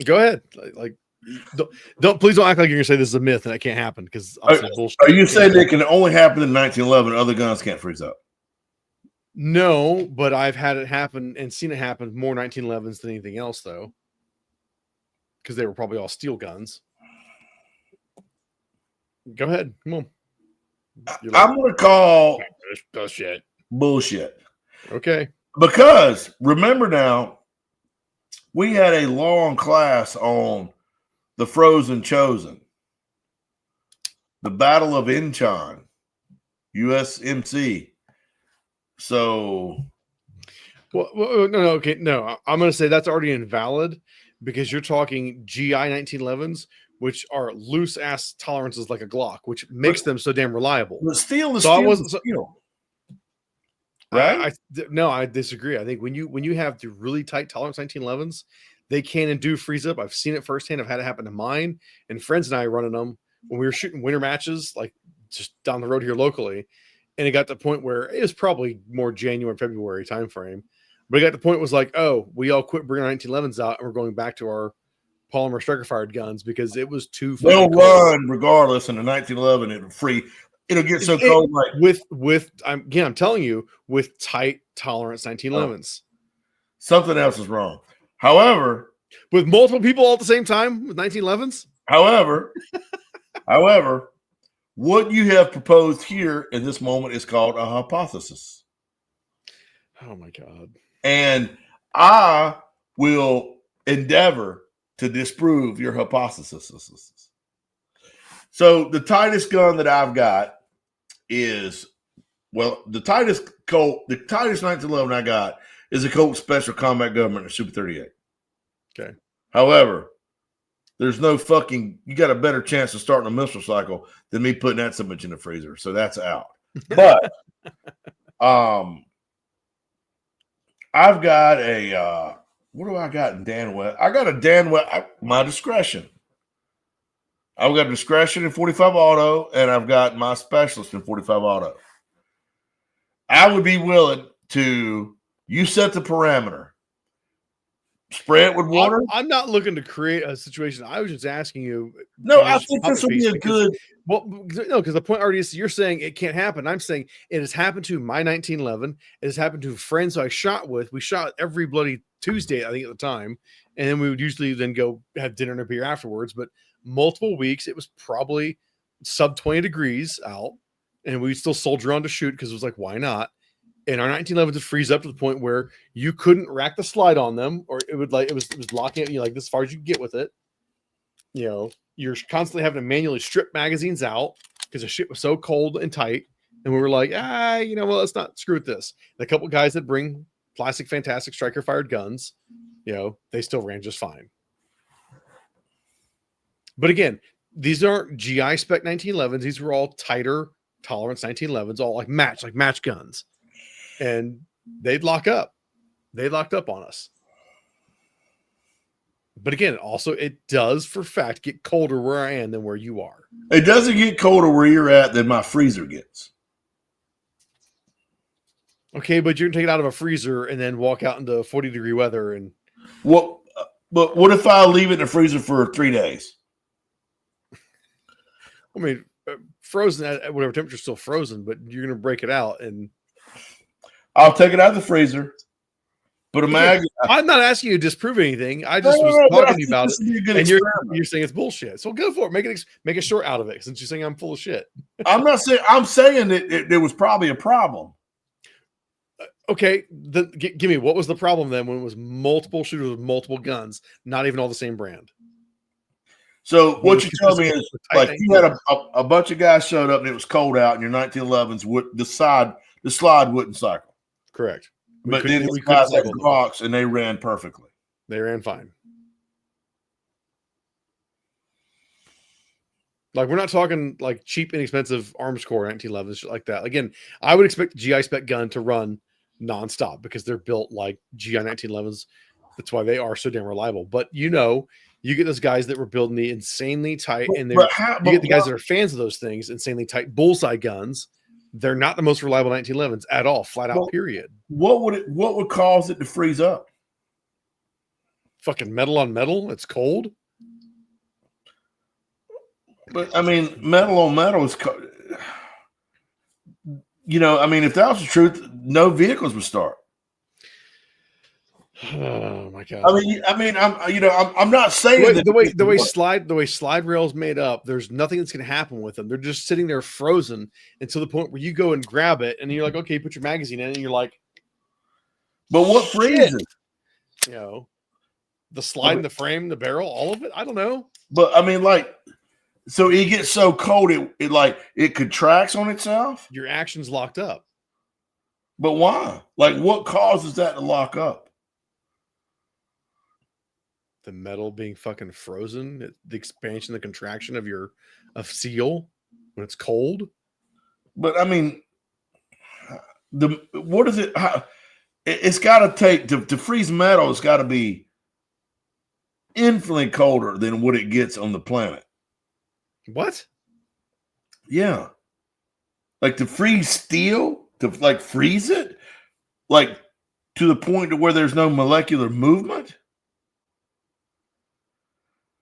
go ahead. Please don't act like you're gonna say this is a myth and that can't happen, because are you saying it can only happen in 1911? Other guns can't freeze up? No, but I've had it happen and seen it happen more 1911s than anything else, though, because they were probably all steel guns. Go ahead, come on. I'm going to call bullshit. Okay. Because remember now, we had a long class on the Frozen Chosen, the Battle of Incheon, USMC. So, no, okay, no. I'm going to say that's already invalid, because you're talking GI 1911s, which are loose ass tolerances like a Glock, which makes them so damn reliable. The steel is steel. Right? No, I disagree. I think when you have the really tight tolerance 1911s, they can and do freeze up. I've seen it firsthand. I've had it happen to mine, and friends and I running them when we were shooting winter matches, like just down the road here locally. And it got to the point where it was probably more January, February timeframe. But it got to the point was like, oh, we all quit bringing our 1911s out and we're going back to our polymer striker fired guns because it was too. They'll run regardless. In the 1911, it'll get so cold. Like I'm telling you, with tight tolerance 1911s. Something else is wrong. However, with multiple people all at the same time with 1911s. However, what you have proposed here in this moment is called a hypothesis. Oh my God. And I will endeavor to disprove your hypothesis. So the tightest gun that I've got is, the tightest 1911 I got is a Colt Special Combat Government Super 38. Okay. However, there's no you got a better chance of starting a missile cycle than me putting that so much in the freezer. So that's out. But I've got what do I got in Danwell? I got a Danwell, my discretion. I've got discretion in 45 auto, and I've got my specialist in 45 auto. I would be willing to, you set the parameter. Spray it with water. I'm not looking to create a situation. I was just asking you. No, I think this would be a good. Well, no, because the point already is you're saying it can't happen. I'm saying it has happened to my 1911. It has happened to friends I shot with. We shot every bloody Tuesday, I think, at the time. And then we would usually then go have dinner and a beer afterwards. But multiple weeks, it was probably sub 20 degrees out. And we still soldier on to shoot because it was like, why not? And our 1911s would freeze up to the point where you couldn't rack the slide on them, or it would it was locking it, like this as far as you could get with it. You know, you're constantly having to manually strip magazines out because the shit was so cold and tight. And we were like, let's not screw with this. The couple guys that bring plastic, fantastic striker fired guns, they still ran just fine. But again, these aren't GI spec 1911s. These were all tighter tolerance 1911s, all like match guns. And they'd lock up. They locked up on us. But again, also it does for fact get colder where I am than where you are. It doesn't get colder where you're at than my freezer gets. Okay, but you're gonna take it out of a freezer and then walk out into 40-degree weather and but what if I leave it in the freezer for 3 days? I mean, frozen at whatever temperature, still frozen, but you're gonna break it out and I'll take it out of the freezer. Put a mag. I'm not asking you to disprove anything. I just was talking to you about it, and you're saying it's bullshit. So go for it. Make a short out of it, since you're saying I'm full of shit. I'm not saying. I'm saying that there was probably a problem. Okay, give me what was the problem then when it was multiple shooters with multiple guns, not even all the same brand. So what you tell me is like you had a bunch of guys showed up and it was cold out, and your 1911s the slide wouldn't cycle. Correct. But then these guys had Glocks and they ran perfectly. They ran fine. Like, we're not talking like cheap, inexpensive Arms Corps 1911s, shit like that. Again, I would expect the GI spec gun to run nonstop because they're built like GI 1911s. That's why they are so damn reliable. But you get those guys that were building the insanely tight, and you get the guys that are fans of those things, insanely tight bullseye guns. They're not the most reliable 1911s at all, flat out, period. What would cause it to freeze up? Fucking metal on metal. It's cold. But I mean, metal on metal is, if that was the truth, no vehicles would start. Oh my God! I'm not saying the way slide rail is made up. There's nothing that's going to happen with them. They're just sitting there frozen until the point where you go and grab it, and you're like, okay, put your magazine in, and you're like, but what freezes? The slide in the frame, the barrel, all of it. I don't know. But so it gets so cold, it contracts on itself. Your action's locked up. But why? Like, what causes that to lock up? The metal being fucking frozen, the expansion, the contraction of steel when it's cold. But I mean, what is it? It's got to take to freeze metal. It's got to be infinitely colder than what it gets on the planet. What? Yeah. Like to freeze steel, to like freeze it, like to the point to where there's no molecular movement.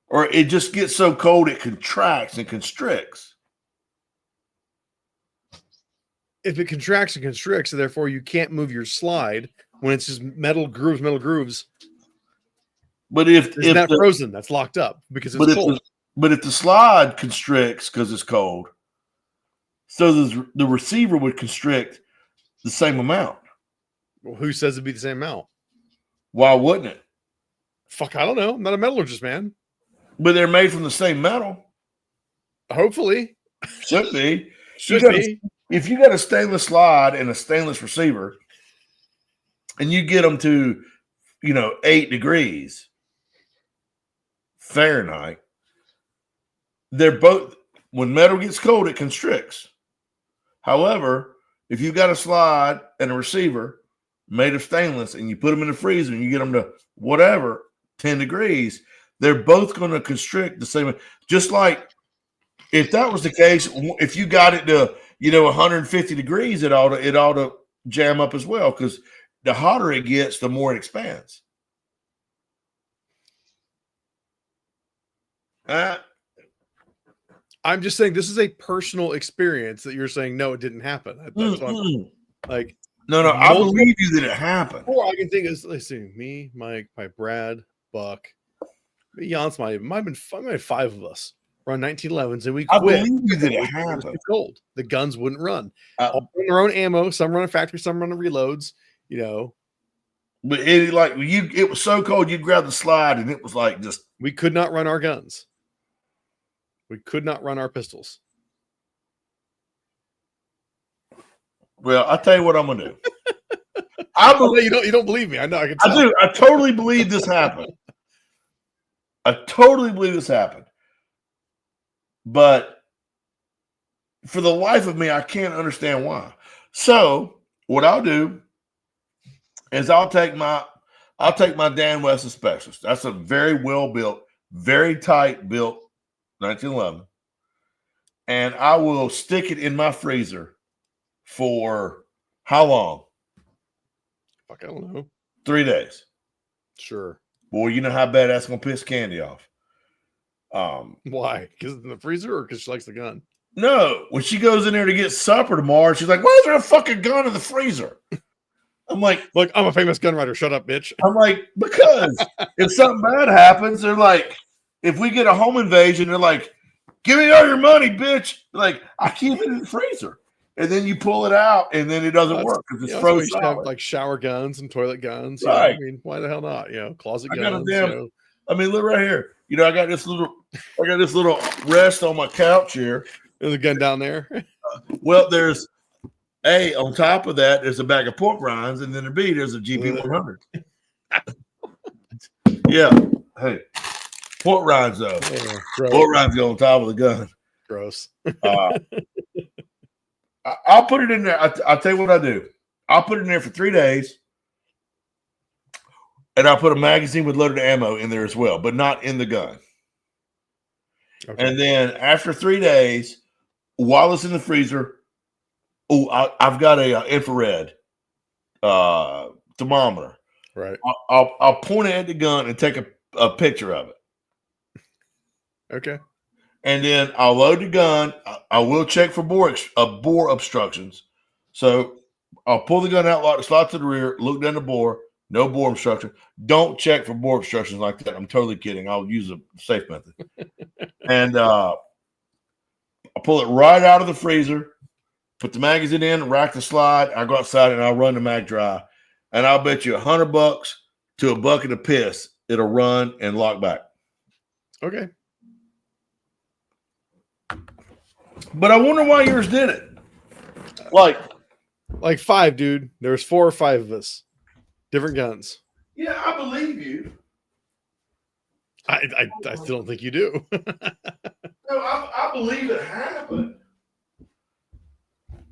Or it just gets so cold it contracts and constricts. If it contracts and constricts, so therefore you can't move your slide when it's just metal grooves. But if that frozen, that's locked up because it's cold. But if the slide constricts because it's cold, so the receiver would constrict the same amount. Well, who says it'd be the same amount? Why wouldn't it? Fuck, I don't know. I'm not a metallurgist, man. But they're made from the same metal. Hopefully. Should be. Should be. If you got a stainless slide and a stainless receiver, and you get them to, 8 degrees Fahrenheit, they're both, when metal gets cold, it constricts. However, if you got a slide and a receiver made of stainless and you put them in the freezer and you get them to whatever, 10 degrees, they're both going to constrict the same. Just like if that was the case, if you got it to, 150 degrees, it ought to jam up as well, because the hotter it gets, the more it expands. I'm just saying this is a personal experience that you're saying, no, it didn't happen. That's what I'm, like, no, I believe you that it happened. Or I can think is, let's see, me, Mike, my Brad, Buck, Jans might have been 5 of us. Around 1911s, and we quit. I believe you that it happened. It was too cold. The guns wouldn't run. All run their own ammo. Some run a factory. Some run a reloads. But it was so cold. You grab the slide, and it was like just. We could not run our guns. We could not run our pistols. Well, I'll tell you what I'm gonna do. You don't believe me. I know. I can tell. I do. I totally believe this happened. But for the life of me, I can't understand why. So what I'll do is I'll take my Dan Wesson Specialist. That's a very well built, very tight built 1911, and I will stick it in my freezer for how long? Fuck, I don't know. 3 days. Sure. Boy, you know how bad that's gonna piss Candy off. Why? Because it's in the freezer, or because she likes the gun? No, when she goes in there to get supper tomorrow, she's like, "Why is there a fucking gun in the freezer?" I'm like, "Look, I'm a famous gun writer. Shut up, bitch." I'm like, because if something bad happens, they're like, if we get a home invasion, they're like, "Give me all your money, bitch!" Like, I keep it in the freezer, and then you pull it out, and then it doesn't work because it's frozen. You have like shower guns and toilet guns, right? I mean, why the hell not? Closet I guns. I mean, look right here. I got this little rest on my couch here. There's a gun down there. Well, there's A, on top of that, there's a bag of pork rinds, and then there's a GP100. Yeah. Hey, pork rinds, though. Pork rinds go on top of the gun. Gross. I'll put it in there. I'll tell you what I do. I'll put it in there for 3 days, and I'll put a magazine with loaded ammo in there as well, but not in the gun. Okay. And then after 3 days, while it's in the freezer, I've got a infrared thermometer. Right. I'll point it at the gun and take a picture of it. Okay. And then I'll load the gun. I will check for bore obstructions. So I'll pull the gun out, lock the slot to the rear, look down the bore, no bore obstruction. Don't check for bore obstructions like that. I'm totally kidding. I'll use a safe method. And I'll pull it right out of the freezer, put the magazine in, rack the slide. I go outside and I'll run the mag dry. And I'll bet you $100 to a bucket of piss it'll run and lock back. Okay. But I wonder why yours did it. Like 5, dude. There's 4 or 5 of us. Different guns. Yeah, I believe you. I still don't think you do. No, I believe it happened.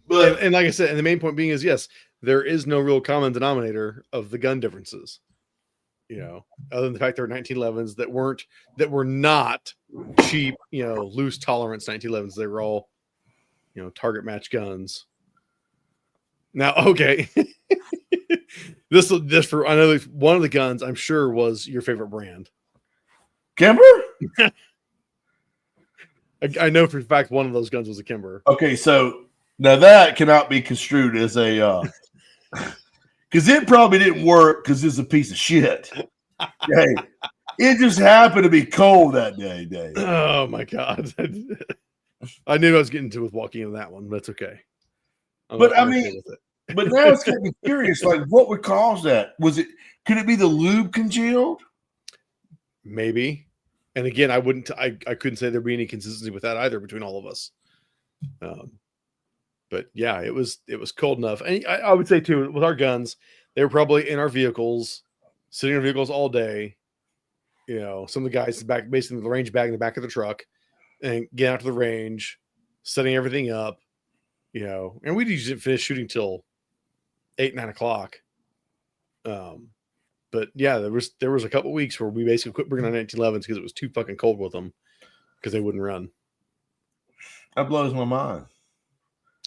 But and like I said, and the main point being is, yes, there is no real common denominator of the gun differences. other than the fact there were 1911s that were not cheap, loose tolerance 1911s. They were all, target match guns. Now, okay. this for I know one of the guns I'm sure was your favorite brand. Kimber? I know for a fact one of those guns was a Kimber. Okay, so now that cannot be construed as a because it probably didn't work because it's a piece of shit. Okay. It just happened to be cold that day, Dave. Oh my god. I knew I was getting to with walking into that one, but that's okay. But I mean, but now it's kind of curious, like what would cause that? Could it be the lube congealed? Maybe. And again, I couldn't say there'd be any consistency with that either between all of us. But yeah, it was cold enough. And I would say too, with our guns, they were probably in our vehicles, sitting in our vehicles all day. Some of the guys basically the range bag in the back of the truck and get out to the range, setting everything up, and we usually finish shooting till 8, 9 o'clock. But yeah, there was a couple weeks where we basically quit bringing on 1911s because it was too fucking cold with them because they wouldn't run. That blows my mind.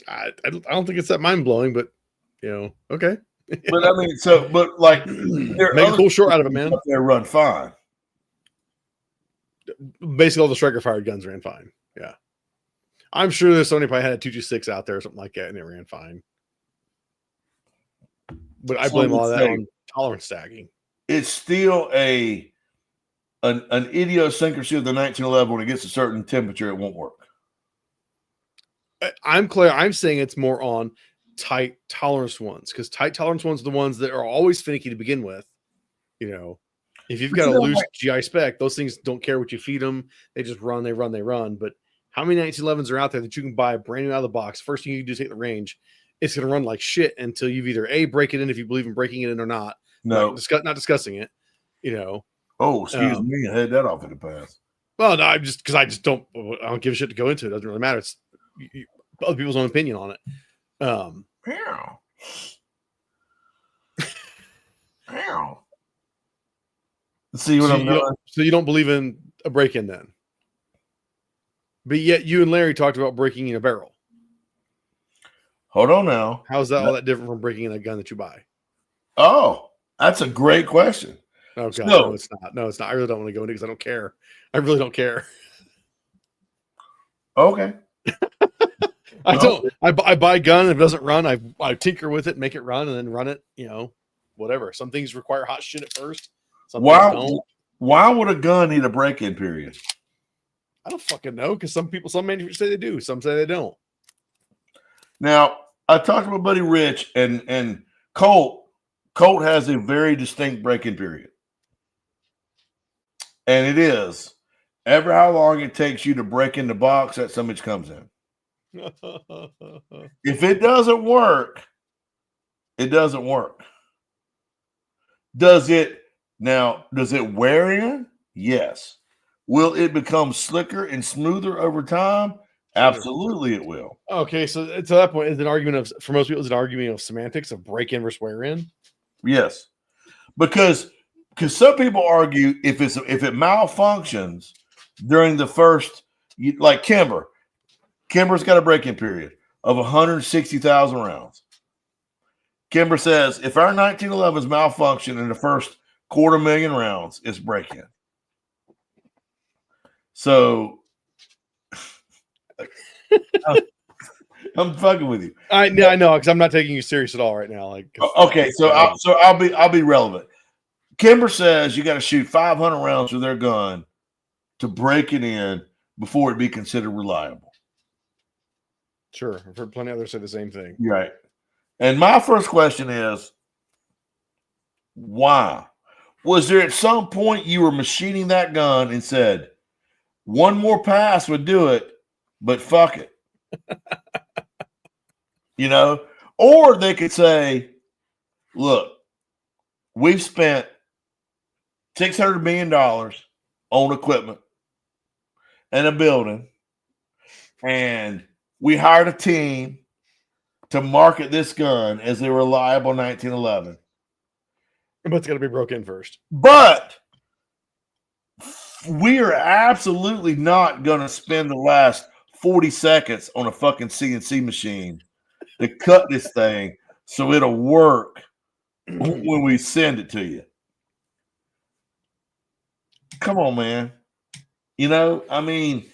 I don't think it's that mind blowing, but okay. But I mean, but like, make a cool short out of it, man. They run fine. Basically, all the striker fired guns ran fine. Yeah, I'm sure there's somebody probably had a 226 out there or something like that, and it ran fine. But I blame all that on tolerance stacking. It's still an idiosyncrasy of the 1911. When it gets a certain temperature, it won't work. I'm clear. I'm saying it's more on tight tolerance ones because tight tolerance ones are the ones that are always finicky to begin with. If you've got a loose GI spec, those things don't care what you feed them. They just run, they run, they run. But how many 1911s are out there that you can buy brand new out of the box? First thing you do is take the range. It's going to run like shit until you've either break it in if you believe in breaking it in or not. No, not discussing it. Oh, excuse me, I had that off in the past. Well, no, I don't give a shit to go into it. It doesn't really matter. It's other people's own opinion on it. Ow. Ow. See what I'm doing? So you don't believe in a break-in then? But yet you and Larry talked about breaking in a barrel. Hold on now. How's that all that different from breaking in a gun that you buy? Oh, that's a great question. Oh god, no, it's not. No, it's not. I really don't want to go into it because I don't care. I really don't care. Okay. I don't. I buy a gun. If it doesn't run, I tinker with it, make it run, and then run it. Whatever. Some things require hot shit at first. Why would a gun need a break-in period? I don't fucking know because some manufacturers say they do, some say they don't. Now, I talked to my buddy Rich, and Colt has a very distinct break-in period. And it is ever how long it takes you to break in the box that somebody comes in. If it doesn't work, it doesn't work. Does it wear in? Yes. Will it become slicker and smoother over time? Absolutely, it will. Okay, so to that point, is an argument for most people, is an argument of semantics of break in versus wear in? Yes, because some people argue if it malfunctions during the first, like Kimber's got a break-in period of 160,000 rounds. Kimber says if our 1911s malfunction in the first 250,000 rounds, it's break-in. So I'm fucking with you. I know because I'm not taking you serious at all right now. Okay, so I'll be relevant. Kimber says you got to shoot 500 rounds with their gun to break it in before it be considered reliable. Sure, I've heard plenty of others say the same thing. Right. And my first question is, why? Was there at some point you were machining that gun and said, one more pass would do it, but fuck it? Or they could say, look, we've spent $600 million on equipment and a building, and we hired a team to market this gun as a reliable 1911. But it's got to be broke in first. But we are absolutely not going to spend the last 40 seconds on a fucking CNC machine to cut this thing so it'll work when we send it to you. Come on, man. You know, I mean,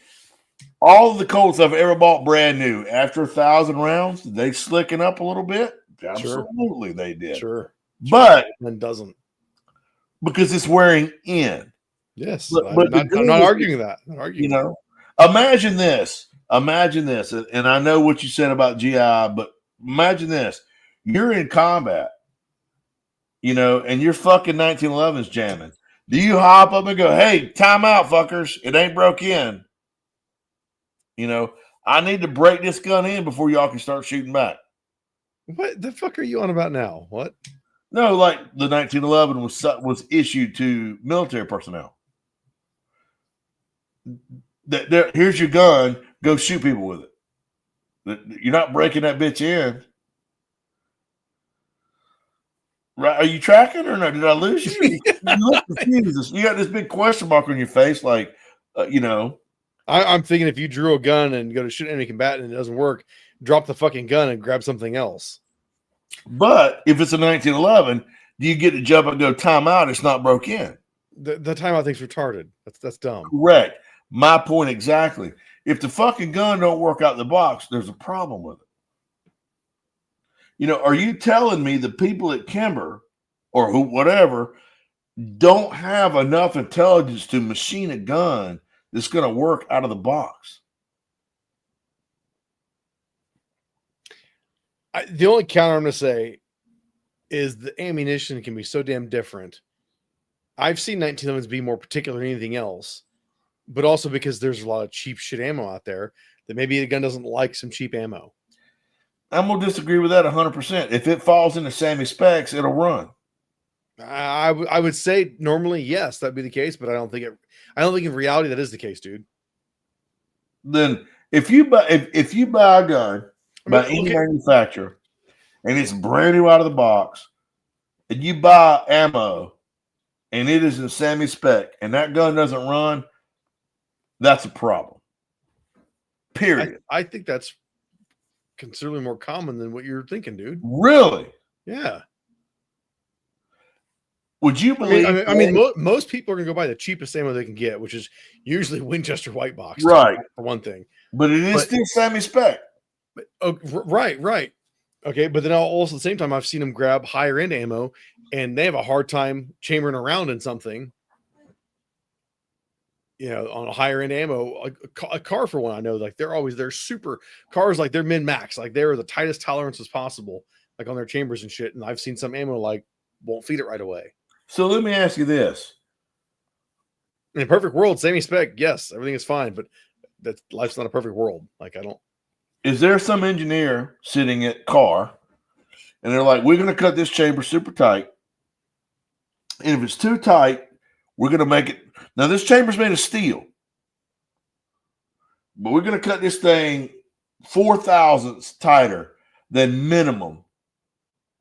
all of the Colts I've ever bought brand new, after 1,000 rounds, they slicking up a little bit. Absolutely, they did. Sure. But Then doesn't. because it's wearing in. Yes. But I'm not arguing that. I'm not arguing you know, imagine this. Imagine this. And I know what you said about GI, but imagine this. You're in combat, you know, and your fucking 1911's jamming. Do you hop up and go, hey, time out, fuckers. It ain't broke in. You know, I need to break this gun in before y'all can start shooting back. What the fuck are you on about now? What? No, like the 1911 was issued to military personnel. Here's your gun. Go shoot people with it. You're not breaking that bitch in. Right? Are you tracking or no? Did I lose you? You look confused. You got this big question mark on your face, like, you know. I'm thinking if you drew a gun and go to shoot an enemy combatant and it doesn't work, drop the fucking gun and grab something else. But if it's a 1911, do you get to jump and go time out? It's not broke in. The timeout thing's retarded. That's dumb. Correct. My point exactly. If the fucking gun don't work out the box, there's a problem with it. You know, are you telling me the people at Kimber or whatever don't have enough intelligence to machine a gun that's going to work out of the box? The only counter I'm going to say is the ammunition can be so damn different. I've seen 1911s be more particular than anything else, but also because there's a lot of cheap shit ammo out there that maybe the gun doesn't like some cheap ammo. I'm going to disagree with that 100%. If it falls into Sammy specs, it'll run. I would say normally, yes, that'd be the case, but I don't think in reality that is the case, dude. Then if you buy a gun by any manufacturer and it's brand new out of the box, and you buy ammo and it is in Sammy spec and that gun doesn't run, that's a problem. Period. I think that's considerably more common than what you're thinking, dude. Really? Yeah. Would you believe? I mean, most people are going to go buy the cheapest ammo they can get, which is usually Winchester white box, right? For one thing, but it is still Sammy spec. Right. Okay, but then also at the same time, I've seen them grab higher end ammo, and they have a hard time chambering around in something. You know, on a higher end ammo, a car for one, I know, like they're super cars, like they're min max, like they're the tightest tolerances possible, like on their chambers and shit. And I've seen some ammo like won't feed it right away. So let me ask you this: in a perfect world, Sammy spec, yes, everything is fine, but life's not a perfect world. Like I don't. Is there some engineer sitting at car, and they're like, "We're going to cut this chamber super tight, and if it's too tight, we're going to make it." Now, this chamber's made of steel, but we're going to cut this thing 4 thousandths tighter than minimum.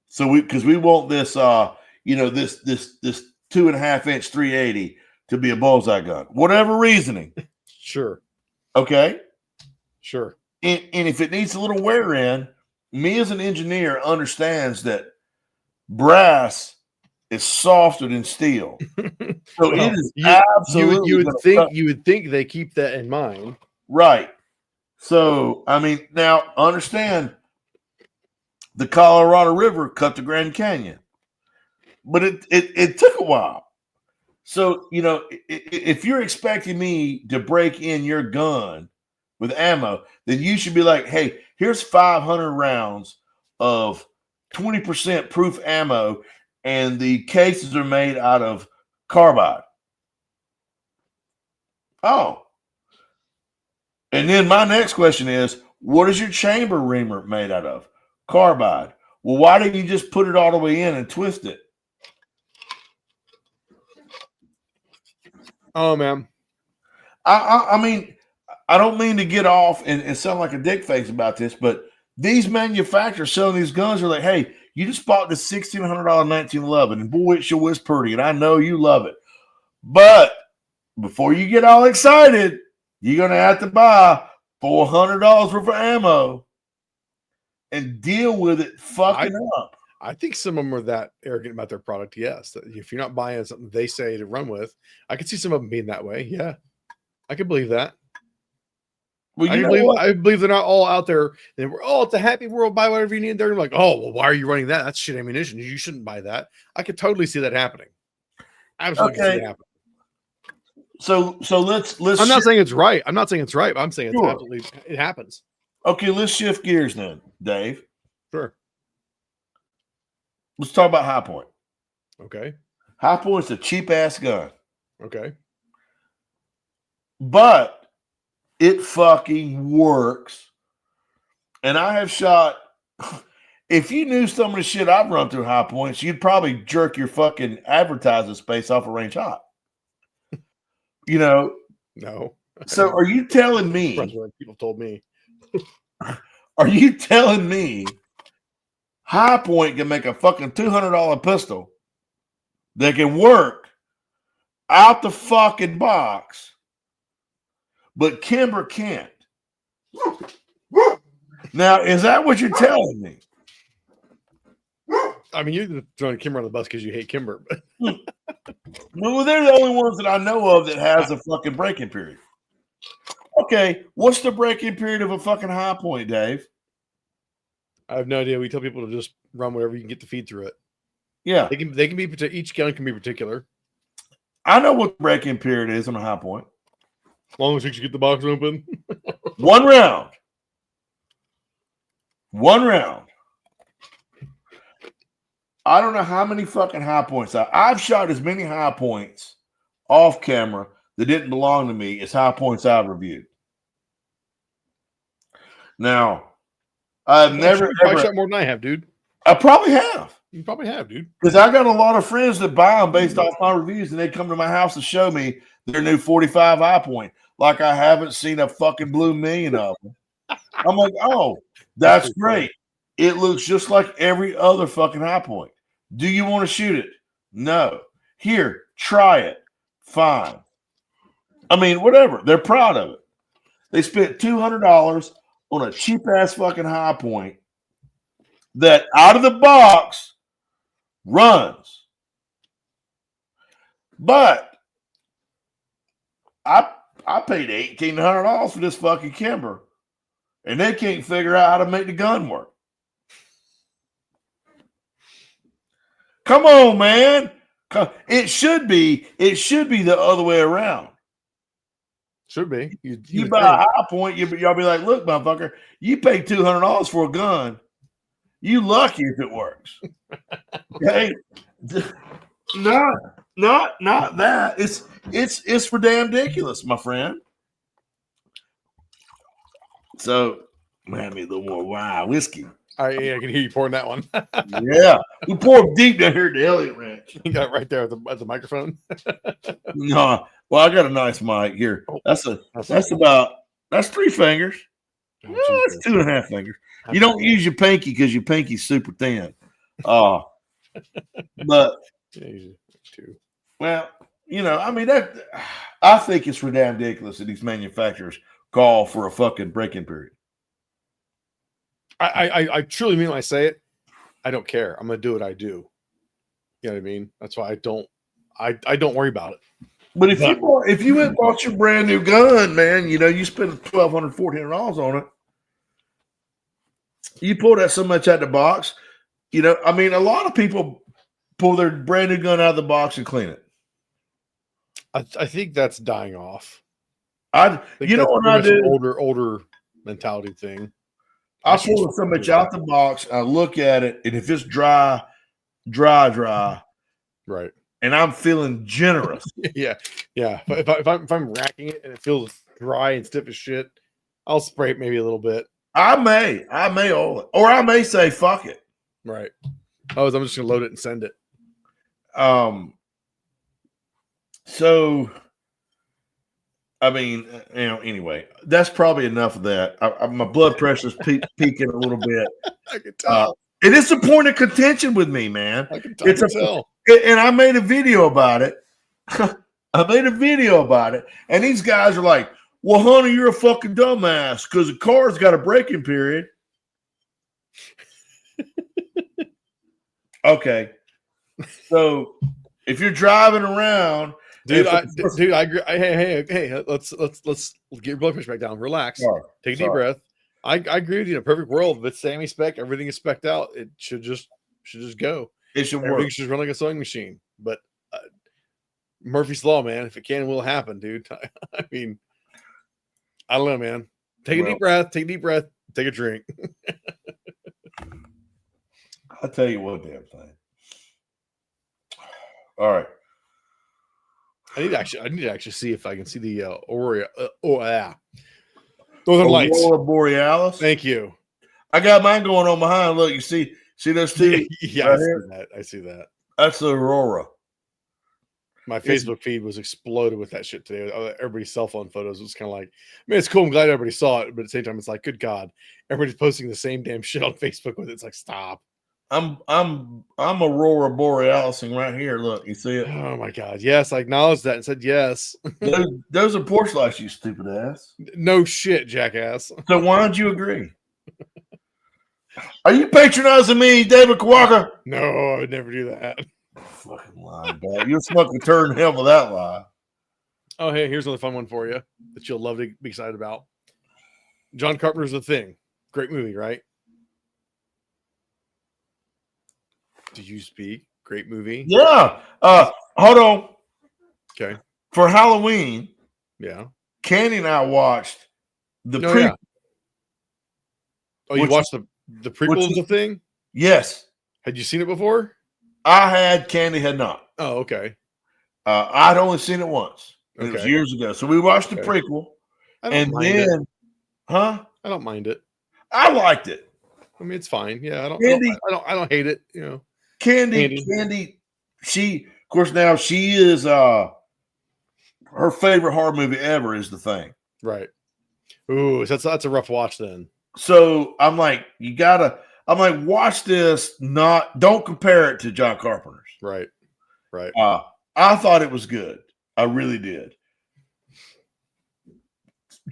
So because we want this, this 2.5 inch 380 to be a bullseye gun. Whatever reasoning. Sure. Okay. Sure. And if it needs a little wear in, me as an engineer understands that brass is softer than steel. So it is absolutely you would think they keep that in mind. Right. So I mean, now understand the Colorado River cut the Grand Canyon. But it took a while. So, you know, if you're expecting me to break in your gun with ammo, then you should be like, hey, here's 500 rounds of 20% proof ammo, and the cases are made out of carbide. Oh. And then my next question is, what is your chamber reamer made out of? Carbide. Well, why didn't you just put it all the way in and twist it? Oh, man. I mean, I don't mean to get off and sound like a dick face about this, but these manufacturers selling these guns are like, hey, You just bought the $1,600 1911, and boy, it sure is pretty, and I know you love it. But before you get all excited, you're going to have to buy $400 worth of ammo and deal with it fucking up. I think some of them are that arrogant about their product. Yes. That if you're not buying something they say to run with, I could see some of them being that way. Yeah. I can believe that. Well, I believe they're not all out there. And we're, it's a happy world. Buy whatever you need. They're like, oh, well, why are you running that? That's shit ammunition. You shouldn't buy that. I could totally see that happening. Absolutely can see it happening. So let's. I'm not saying it's right. I'm not saying it's right. But I'm saying it's absolutely it happens. Okay, let's shift gears then, Dave. Sure. Let's talk about High Point. Okay. High Point's a cheap ass gun. Okay. But it fucking works. And I have shot. If you knew some of the shit I've run through High Points, you'd probably jerk your fucking advertising space off a range hot. No. So are you telling me? People told me. Are you telling me High Point can make a fucking $200 pistol that can work out the fucking box, but Kimber can't? Now, is that what you're telling me? I mean, you're throwing Kimber on the bus because you hate Kimber. Well, they're the only ones that I know of that has a fucking break-in period. Okay, what's the break-in period of a fucking High Point, Dave? I have no idea. We tell people to just run whatever you can get to feed through it. Yeah, they can be each gun can be particular. I know what the break-in period is on a High Point. As long as you can get the box open. One round. I don't know how many fucking High Points I've shot as many High Points off camera that didn't belong to me as High Points I've reviewed. Now, I've never ever shot more than I have, dude. I probably have. You probably have, dude. Because I got a lot of friends that buy them based off my reviews, and they come to my house to show me their new 45 High Point. Like I haven't seen a fucking blue million of them. I'm like, oh, that's great. It looks just like every other fucking High Point. Do you want to shoot it? No. Here, try it. Fine. I mean, whatever. They're proud of it. They spent $200 on a cheap ass fucking High Point that out of the box runs. But I paid $1,800 for this fucking Kimber, and they can't figure out how to make the gun work. Come on, man. It should be the other way around. Should be. You buy a High Point, y'all be like, look, motherfucker, you pay $200 for a gun. You lucky if it works. Okay. Not that. It's for damn ridiculous, my friend. So, man, me a little more whiskey. I can hear you pouring that one. Yeah, we poured deep down here at the Elliott Ranch. You got it right there at the microphone. No, well, I got a nice mic here. That's 3 fingers. That's 2.5 fingers. You don't use your pinky because your pinky's super thin. But well, I mean I think it's ridiculous that these manufacturers call for a fucking break-in period. I truly mean when I say it. I don't care. I'm gonna do what I do. You know what I mean? That's why I don't worry about it. But if you went and bought your brand new gun, man, you spend $1,200, $1,400 on it. You pull that so much out of the box, I mean, a lot of people pull their brand new gun out of the box and clean it. I think that's dying off. What I do? Older mentality thing. I pull so much out the box. I look at it, and if it's dry, right, and I'm feeling generous, yeah. If I'm racking it and it feels dry and stiff as shit, I'll spray it maybe a little bit. I may oil it, or I may say fuck it. Right. I'm just gonna load it and send it. So, I mean, anyway, that's probably enough of that. My blood pressure's peaking a little bit. I can tell. It is a point of contention with me, man. I can It's tell. And I made a video about it. And these guys are like, "Well, honey, you're a fucking dumbass because the car's got a braking period." Okay, so if you're driving around, Dude, I agree. Hey, let's get your blood pressure back down. Relax. Take a deep breath. I agree with you. In a perfect world, if it's Sammy spec, everything is specced out. It should just go. It should Everything work. should run like a sewing machine. But Murphy's Law, man. If it can, it will happen, dude. I mean, I don't know, man. Take a deep breath. Take a deep breath. Take a drink. I'll tell you one damn thing. All right. I need to actually see if I can see the Aurora. Northern Lights. Aurora Borealis. Thank you. I got mine going on behind. Look, you see those two? Yeah, right I see that. That's the Aurora. My Facebook feed was exploded with that shit today. Everybody's cell phone photos was kind of like, I mean, it's cool. I'm glad everybody saw it, but at the same time, it's like, good God, everybody's posting the same damn shit on Facebook with it. It's like, stop. I'm Aurora Borealising right here. Look, you see it? Oh my God. Yes, I acknowledged that and said yes. those are porch lights, you stupid ass. No shit, jackass. So why don't you agree? Are you patronizing me, David Kawaka? No, I would never do that. Fucking lie, dog. You'll smoke a turn in hell with that lie. Oh, hey, here's another fun one for you that you'll love to be excited about. John Carpenter's The Thing. Great movie, right? Did you speak? Great movie. Yeah. Hold on. Okay. For Halloween, Yeah. Candy and I watched the No, pre. yeah. Oh, you watched the prequel of The Thing? Yes. Had you seen it before? I had. Candy had not. Oh, okay. I'd only seen it once. It was Okay. years ago. So we watched the Okay. prequel. I don't And mind then, it. huh? I don't mind it. I liked it. I mean, it's fine. Yeah, I don't hate it. You know, Candy. She, of course, now she is. Her favorite horror movie ever is The Thing. right? Ooh, that's a rough watch then. So I'm like, watch this. Don't compare it to John Carpenter's. Right. I thought it was good. I really did.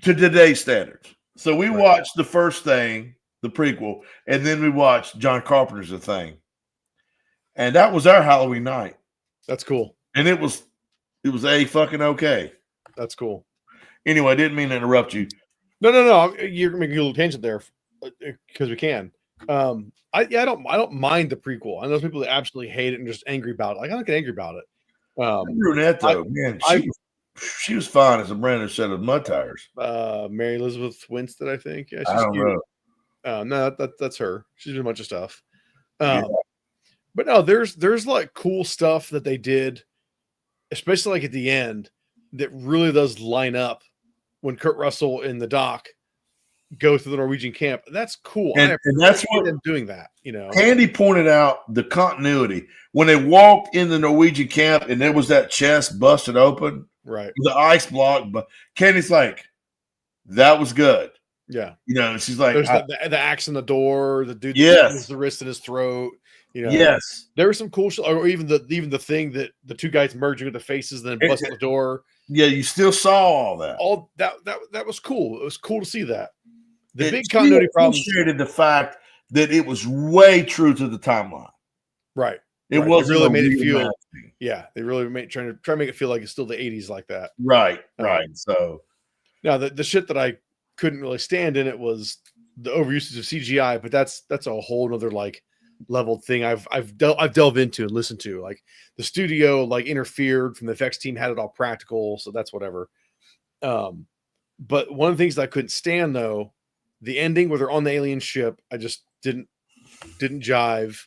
To today's standards. So we watched the first thing, the prequel, and then we watched John Carpenter's The Thing. And that was our Halloween night. That's cool. And it was a fucking okay. That's cool. Anyway, I didn't mean to interrupt you. No. You're making a little tangent there because we can. I don't mind the prequel. I know people that absolutely hate it and just angry about it. Like, I don't get angry about it. Brunette though, man, she was fine as a brand new set of mud tires. Mary Elizabeth Winstead, I think. Yeah, she's I don't cute. know. No, that's her. She's doing a bunch of stuff. Yeah. But no, there's like cool stuff that they did, especially like at the end, that really does line up when Kurt Russell and the Doc go through the Norwegian camp. That's cool. And that's what them doing that, you know. Candy pointed out the continuity when they walked in the Norwegian camp and there was that chest busted open, Right. the ice block. But Candy's like, that was good. Yeah. You know, she's like, there's the axe in the door, the dude Yes. the wrist in his throat. You know, yes. There was some cool shit, or even the thing that the two guys merging with the faces and then busting the door. Yeah, you still saw all that. All that was cool. It was cool to see that. The big continuity problem appreciated the fact that it was way true to the timeline. Right. It right. wasn't really made it feel. imagining. Yeah, they really try to make it feel like it's still the 80s like that. Right. So now the shit that I couldn't really stand in it was the overusage of CGI, but that's a whole other like leveled thing I've delved into and listened to. Like the studio like interfered from the effects team, had it all practical, so that's whatever. But one of the things that I couldn't stand though, the ending where they're on the alien ship, I just didn't jive.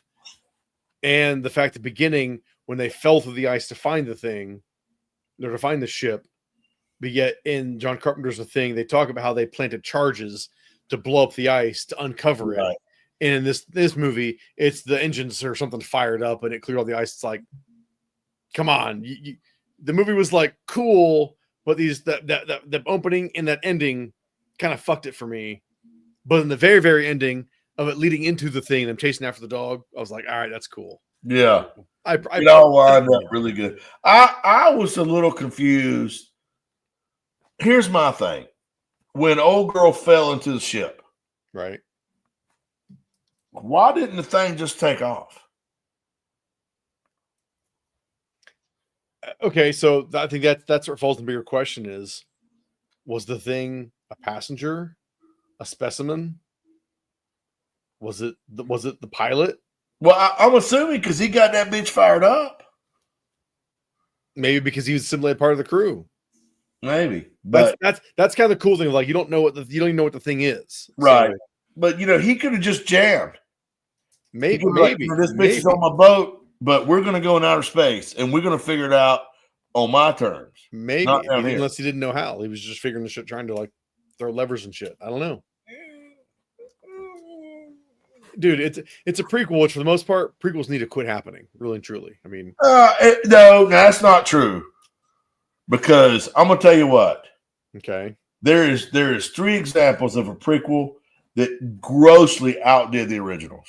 And the fact the beginning when they fell through the ice to find the thing, or to find the ship, but yet in John Carpenter's The Thing, they talk about how they planted charges to blow up the ice to uncover it. And in this movie, it's the engines or something fired up and it cleared all the ice. It's like, come on. The movie was like cool, but the opening and that ending kind of fucked it for me. But in the very, very ending, of it leading into the thing and I'm chasing after the dog, I was like, all right, that's cool. Yeah. I It all wound up really good. I was a little confused. Here's my thing. When old girl fell into the ship, right. why didn't the thing just take off? Okay, so I think that's what falls in the bigger question is, was the thing a passenger, a specimen? Was it the pilot? Well, I'm assuming because he got that bitch fired up. Maybe because he was simply a part of the crew. Maybe, but that's kind of the cool thing. Like you don't even know what the thing is, right? So, but he could have just jammed. Maybe, like, this bitch is on my boat, but we're going to go in outer space and we're going to figure it out on my terms. Maybe, unless he didn't know how. He was just figuring the shit, trying to like throw levers and shit. I don't know. Dude, it's a prequel, which for the most part, prequels need to quit happening, really and truly. I mean, no, that's not true. Because I'm gonna tell you what. Okay. There is 3 examples of a prequel that grossly outdid the originals.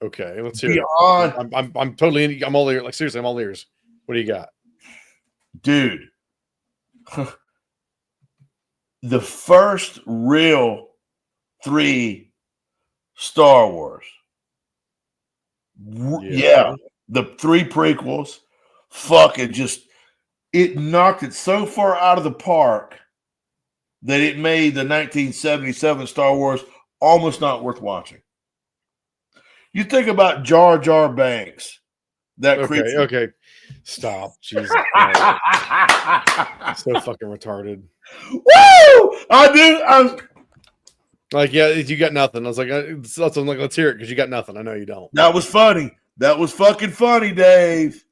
Okay, let's hear Beyond, it. I'm totally I'm all ears. Like seriously, I'm all ears. What do you got? Dude. The first real 3 Star Wars. Yeah. The 3 prequels fucking just it knocked it so far out of the park that it made the 1977 Star Wars almost not worth watching. You think about Jar Jar Banks, that creature. Okay, stop, Jesus, so fucking retarded. Woo! I'm like, yeah, you got nothing. I was like, I'm like, let's hear it because you got nothing. I know you don't. That was funny. That was fucking funny, Dave.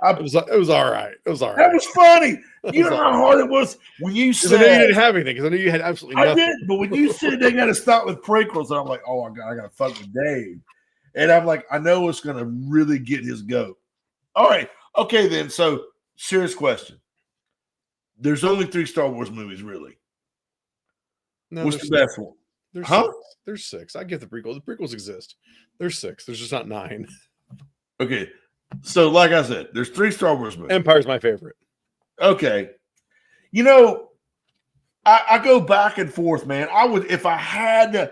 It was all right. It was all right. That was funny. You know how hard it was when you said. I know you didn't have anything because I knew you had absolutely nothing. I did, but when you said they got to stop with prequels, I'm like, oh my god, I got to fuck with Dave, and I'm like, I know it's gonna really get his goat. All right, okay then. So, serious question: there's only 3 Star Wars movies, really. No, what's the best one? There's 6. I get the prequel. The prequels exist. There's 6. There's just not 9. Okay. So, like I said, there's 3 Star Wars movies. Empire's my favorite. Okay. I go back and forth, man. I would if I had to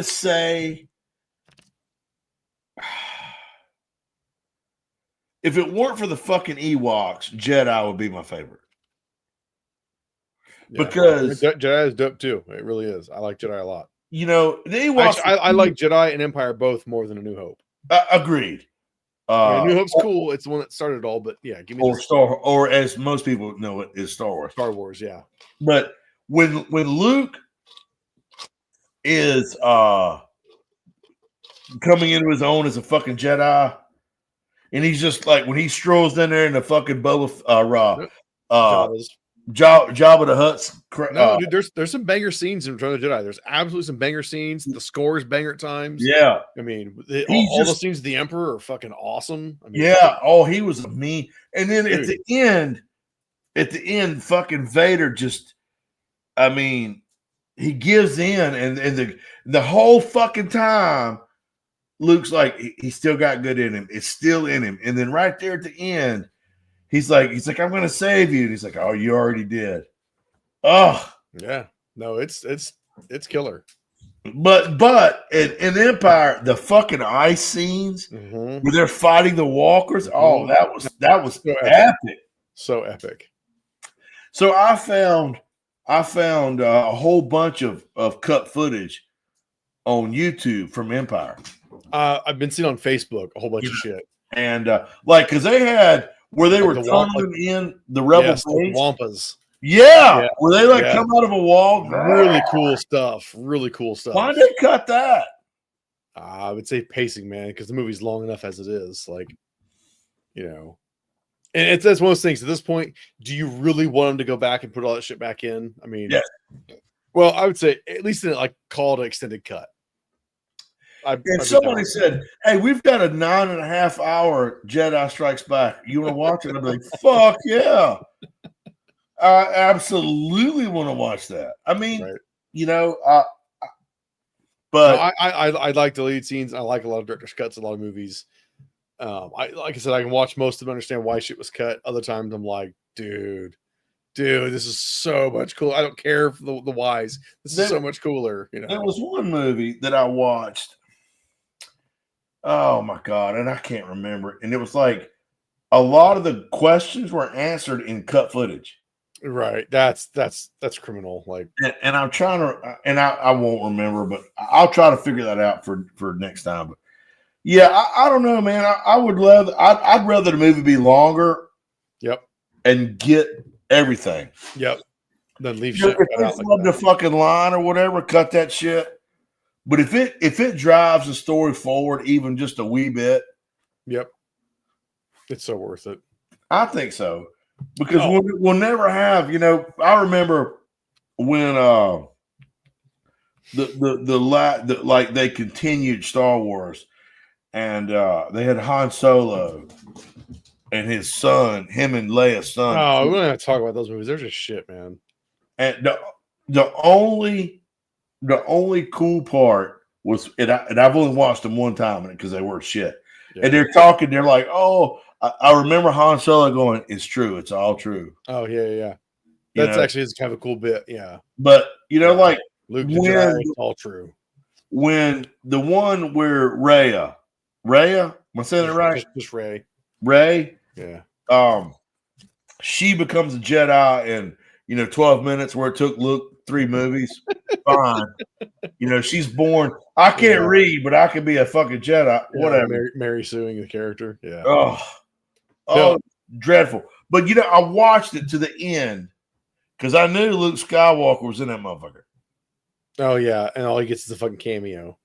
say if it weren't for the fucking Ewoks, Jedi would be my favorite. Yeah, because Jedi is dope too. It really is. I like Jedi a lot. The Ewoks. Actually, I like Jedi and Empire both more than A New Hope. Agreed. New Hope's cool. It's the one that started it all, but yeah, give me or as most people know it is Star Wars. Star Wars, yeah. But when Luke is coming into his own as a fucking Jedi, and he's just like when he strolls in there in the fucking Jabba the Hutt's. Dude, there's some banger scenes in Return of the Jedi. There's absolutely some banger scenes. The score is banger at times. Yeah, I mean, all the scenes of the Emperor are fucking awesome. I mean, yeah. Oh, he was a mean. And then at the end, fucking Vader just. I mean, he gives in, and the whole fucking time, Luke's like he still got good in him. It's still in him, and then right there at the end. He's like, I'm going to save you. And he's like, oh, you already did. Oh, yeah. No, it's killer. But in Empire, the fucking ice scenes where they're fighting the walkers. Oh, that was so epic. So epic. So I found a whole bunch of cut footage on YouTube from Empire. I've been seeing on Facebook a whole bunch of shit. And because they had. Where they were tunneling in the rebel base. The Wampas. Yeah. Where they come out of a wall. Really cool stuff. Really cool stuff. Why did they cut that? I would say pacing, man, because the movie's long enough as it is. Like, and that's one of those things. At this point, do you really want them to go back and put all that shit back in? I mean, well, I would say at least in call it an extended cut. Somebody said, hey, we've got a 9.5-hour Jedi Strikes Back. You want to watch it? I'm like, fuck yeah. I absolutely want to watch that. I mean, But I like deleted scenes. I like a lot of director's cuts, a lot of movies. Like I said, I can watch most of them, understand why shit was cut. Other times, I'm like, dude, this is so much cool. I don't care for the whys. This is so much cooler. You know, there was one movie that I watched. Oh my god, and I can't remember. And it was like a lot of the questions were answered in cut footage. right? That's criminal. Like, And I'm trying to, and I won't remember, but I'll try to figure that out for next time. But yeah, I don't know, man. I would love. I'd rather the movie be longer. Yep. And get everything. Yep. Then leave You know, shit. if it's like the fucking line or whatever, cut that shit. But if it drives the story forward even just a wee bit, yep, it's so worth it. I think so. Because we'll never have, you know, I remember when like they continued Star Wars and they had Han Solo and his son, him and Leia's son. Oh, we don't have to talk about those movies. They're just shit, man. And the only cool part was, and I've only watched them one time because they were shit. Yeah. And they're talking, they're like, oh, I remember Han Solo going, it's true, it's all true. Oh, yeah. That's actually kind of a cool bit, yeah. But, you know, like, Luke the Jedi, it's all true. When the one where Rhea, am I saying it right? Just Rey. Rey? Yeah. She becomes a Jedi in, 12 minutes where it took Luke 3 movies. Fine. She's born. I can't read, but I could be a fucking Jedi. Whatever. Mary suing the character. Yeah. Oh, dreadful. But, I watched it to the end because I knew Luke Skywalker was in that motherfucker. Oh, yeah. And all he gets is a fucking cameo.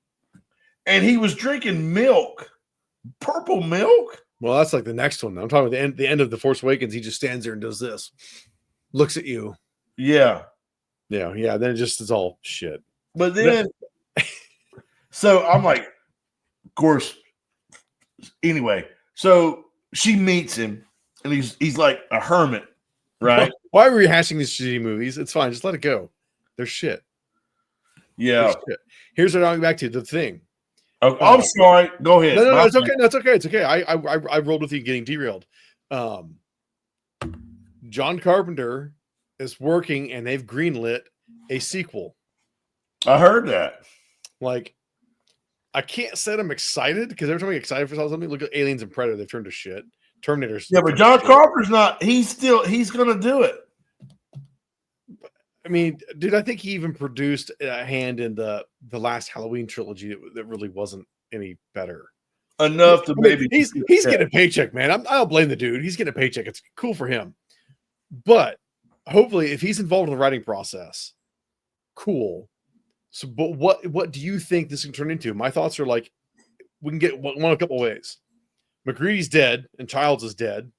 And he was drinking milk. Purple milk? Well, that's like the next one. I'm talking about the end of The Force Awakens. He just stands there and does this. Looks at you. Yeah. Yeah. Then it's all shit. But then, so I'm like, of course, anyway. So she meets him, and he's like a hermit, right? Why are we rehashing these shitty movies? It's fine. Just let it go. They're shit. Yeah. They're shit. Here's what I'm going back to. The Thing. Oh, I'm sorry. Go ahead. No, it's okay. No, it's okay. It's okay. I rolled with you getting derailed. John Carpenter is working, and they've greenlit a sequel. I heard that. Like, I can't say I'm excited because every time I'm excited for something, look at Aliens and Predator. They've turned to shit. Terminator's. Yeah, but John Carpenter's not. He's going to do it. I mean, dude, I think he even produced a hand in the last Halloween trilogy that really wasn't any better. Enough to maybe. He's getting a paycheck, man. I don't blame the dude. He's getting a paycheck. It's cool for him. But hopefully, if he's involved in the writing process, cool. So, but what do you think this can turn into? My thoughts are like, we can get one a couple ways. McCready's dead and Childs is dead.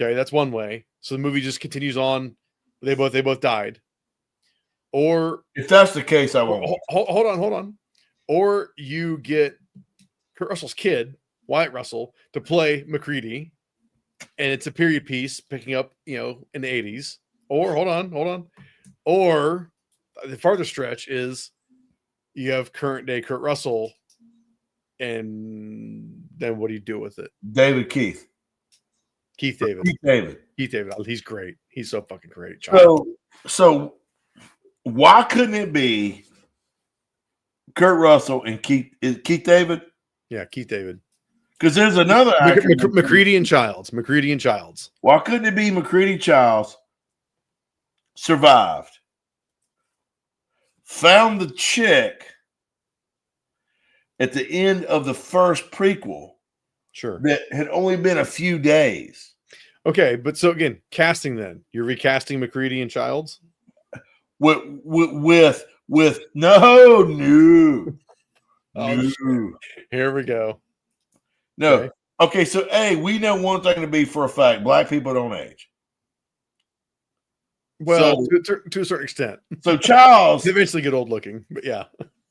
Okay, that's one way. So the movie just continues on. They both died. Or if that's the case, I won't. Hold on. Or you get Kurt Russell's kid, Wyatt Russell, to play McCready, and it's a period piece picking up, in the 80s. Or hold on. Or the farther stretch is you have current day Kurt Russell, and then what do you do with it? Keith David. He's great. He's so fucking great. So why couldn't it be Kurt Russell and Keith David? Yeah, Keith David. Because there's another actor. McCready and Childs. Why couldn't it be McCready Childs survived, found the chick at the end of the first prequel? Sure. That had only been a few days. Okay, but so again, casting then. You're recasting McCready and Childs? With no. Oh, here we go. No. Okay, so we know one thing to be for a fact. Black people don't age. Well, to a certain extent. So Childs they eventually get old looking, but yeah.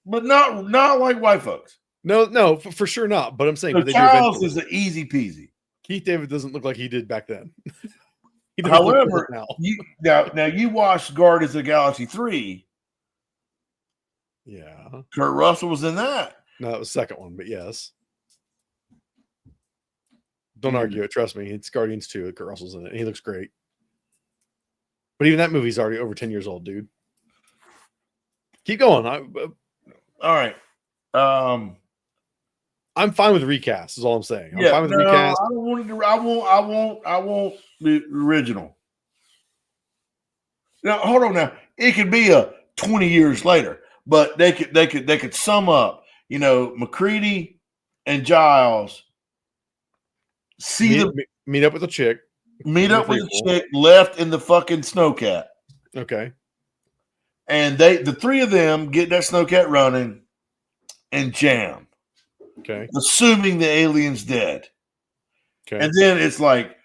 But not like white folks. No, for sure not. But I'm saying so Childs is an easy peasy. Keith David doesn't look like he did back then. However, now you watched Guardians of the Galaxy 3. Yeah. Kurt Russell was in that. No, that was the second one, but yes. Don't Hmm. argue it. Trust me. It's Guardians 2. Kurt Russell's in it. And he looks great. But even that movie's already over 10 years old, dude. Keep going. All right. I'm fine with the recast, is all I'm saying. I'm Yeah, fine with the no, recast. I don't want it to, I won't the original. Now, hold on now. It could be a 20 years later, but they could sum up, McCready and Giles Meet up with a chick. meet up with a chick left in the fucking snowcat. Okay. And the three of them get that snowcat running and jam. Okay. Assuming the alien's dead. Okay. And then it's like,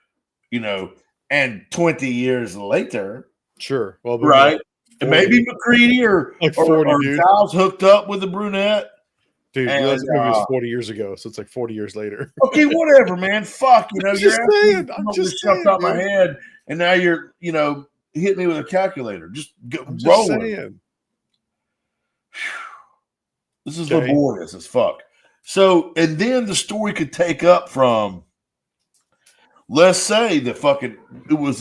and 20 years later. Sure. Well, Right. And maybe McCready or 40, Giles hooked up with the brunette. Dude, and, this movie was 40 years ago, so it's like 40 years later. Okay, whatever, man. Fuck, I'm just saying. I'm just saying, shoved out my head, and now you're, hit me with a calculator. Just rolling. Saying. This is laborious as fuck. So, and then the story could take up from, let's say it was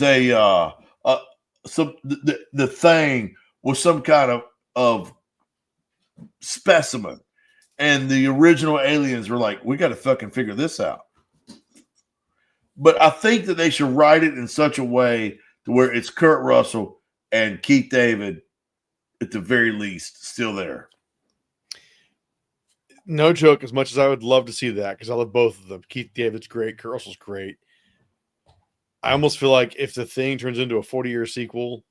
the thing was some kind of specimen, and the original aliens were like, we got to fucking figure this out. But I think that they should write it in such a way to where it's Kurt Russell and Keith David, at the very least, still there. No joke, as much as I would love to see that, because I love both of them. Keith David's great, Kurt Russell's great. I almost feel like if the thing turns into a 40-year sequel,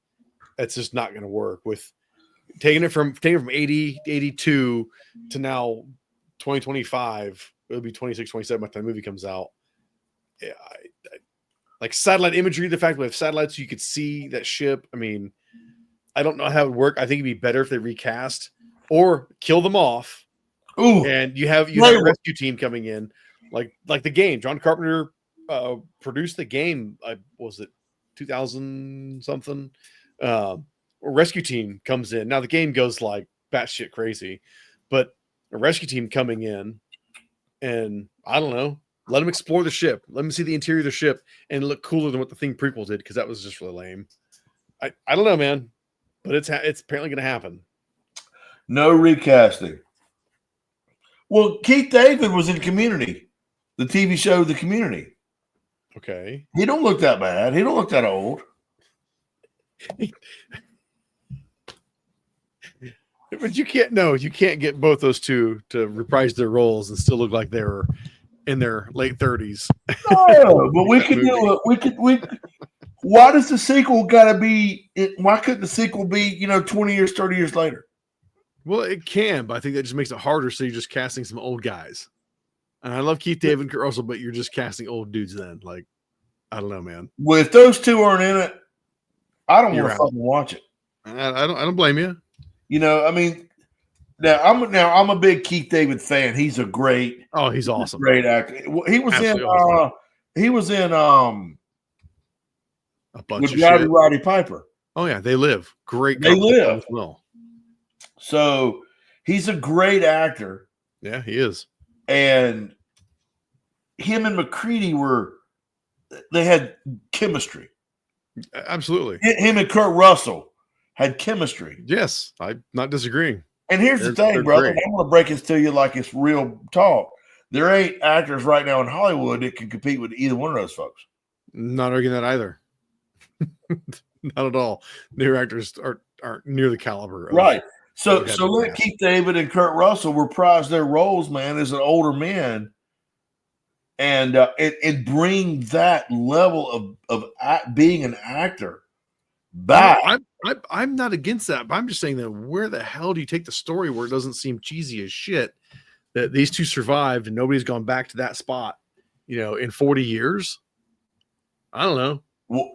that's just not going to work. With taking it from 80, 82 to now 2025, it'll be 26, 27 by the time the movie comes out. Yeah, like satellite imagery, the fact that we have satellites so you could see that ship. I mean, I don't know how it would work. I think it'd be better if they recast or kill them off. Ooh, and you have a rescue team coming in, like the game. John Carpenter produced the game. Was it 2000 something? A rescue team comes in. Now the game goes like batshit crazy, but a rescue team coming in, and I don't know. Let them explore the ship. Let them see the interior of the ship and look cooler than what the thing prequel did, because that was just really lame. I don't know, man, but it's apparently going to happen. No recasting. Well, Keith David was in Community, the TV show The Community. Okay. He don't look that bad. He don't look that old. But you can't get both those two to reprise their roles and still look like they were in their late 30s. No, but we could do it. Why does the sequel gotta be? Why couldn't the sequel be 20 years, 30 years later? Well, it can, but I think that just makes it harder. So you're just casting some old guys. And I love Keith David and Kurt Russell, but you're just casting old dudes then. Like, I don't know, man. Well, if those two aren't in it, I don't want to fucking watch it. I don't blame you. I mean, now I'm a big Keith David fan. He's a great. Oh, he's awesome. Great actor. He was Absolutely in. awesome. He was in. A bunch with of Roddy Piper. Oh yeah, They Live. Great. They Live as well. So he's a great actor. Yeah, he is. And him and McCready they had chemistry. Absolutely. Him and Kurt Russell had chemistry. Yes, I'm not disagreeing. And here's the thing, brother. I'm going to break this to you like it's real talk. There ain't actors right now in Hollywood that can compete with either one of those folks. Not arguing that either. Not at all. New actors aren't near the caliber. Right. So let Keith David and Kurt Russell reprise their roles, man, as an older man, and bring that level of being an actor back. I'm not against that, but I'm just saying that where the hell do you take the story where it doesn't seem cheesy as shit that these two survived and nobody's gone back to that spot, in 40 years? I don't know.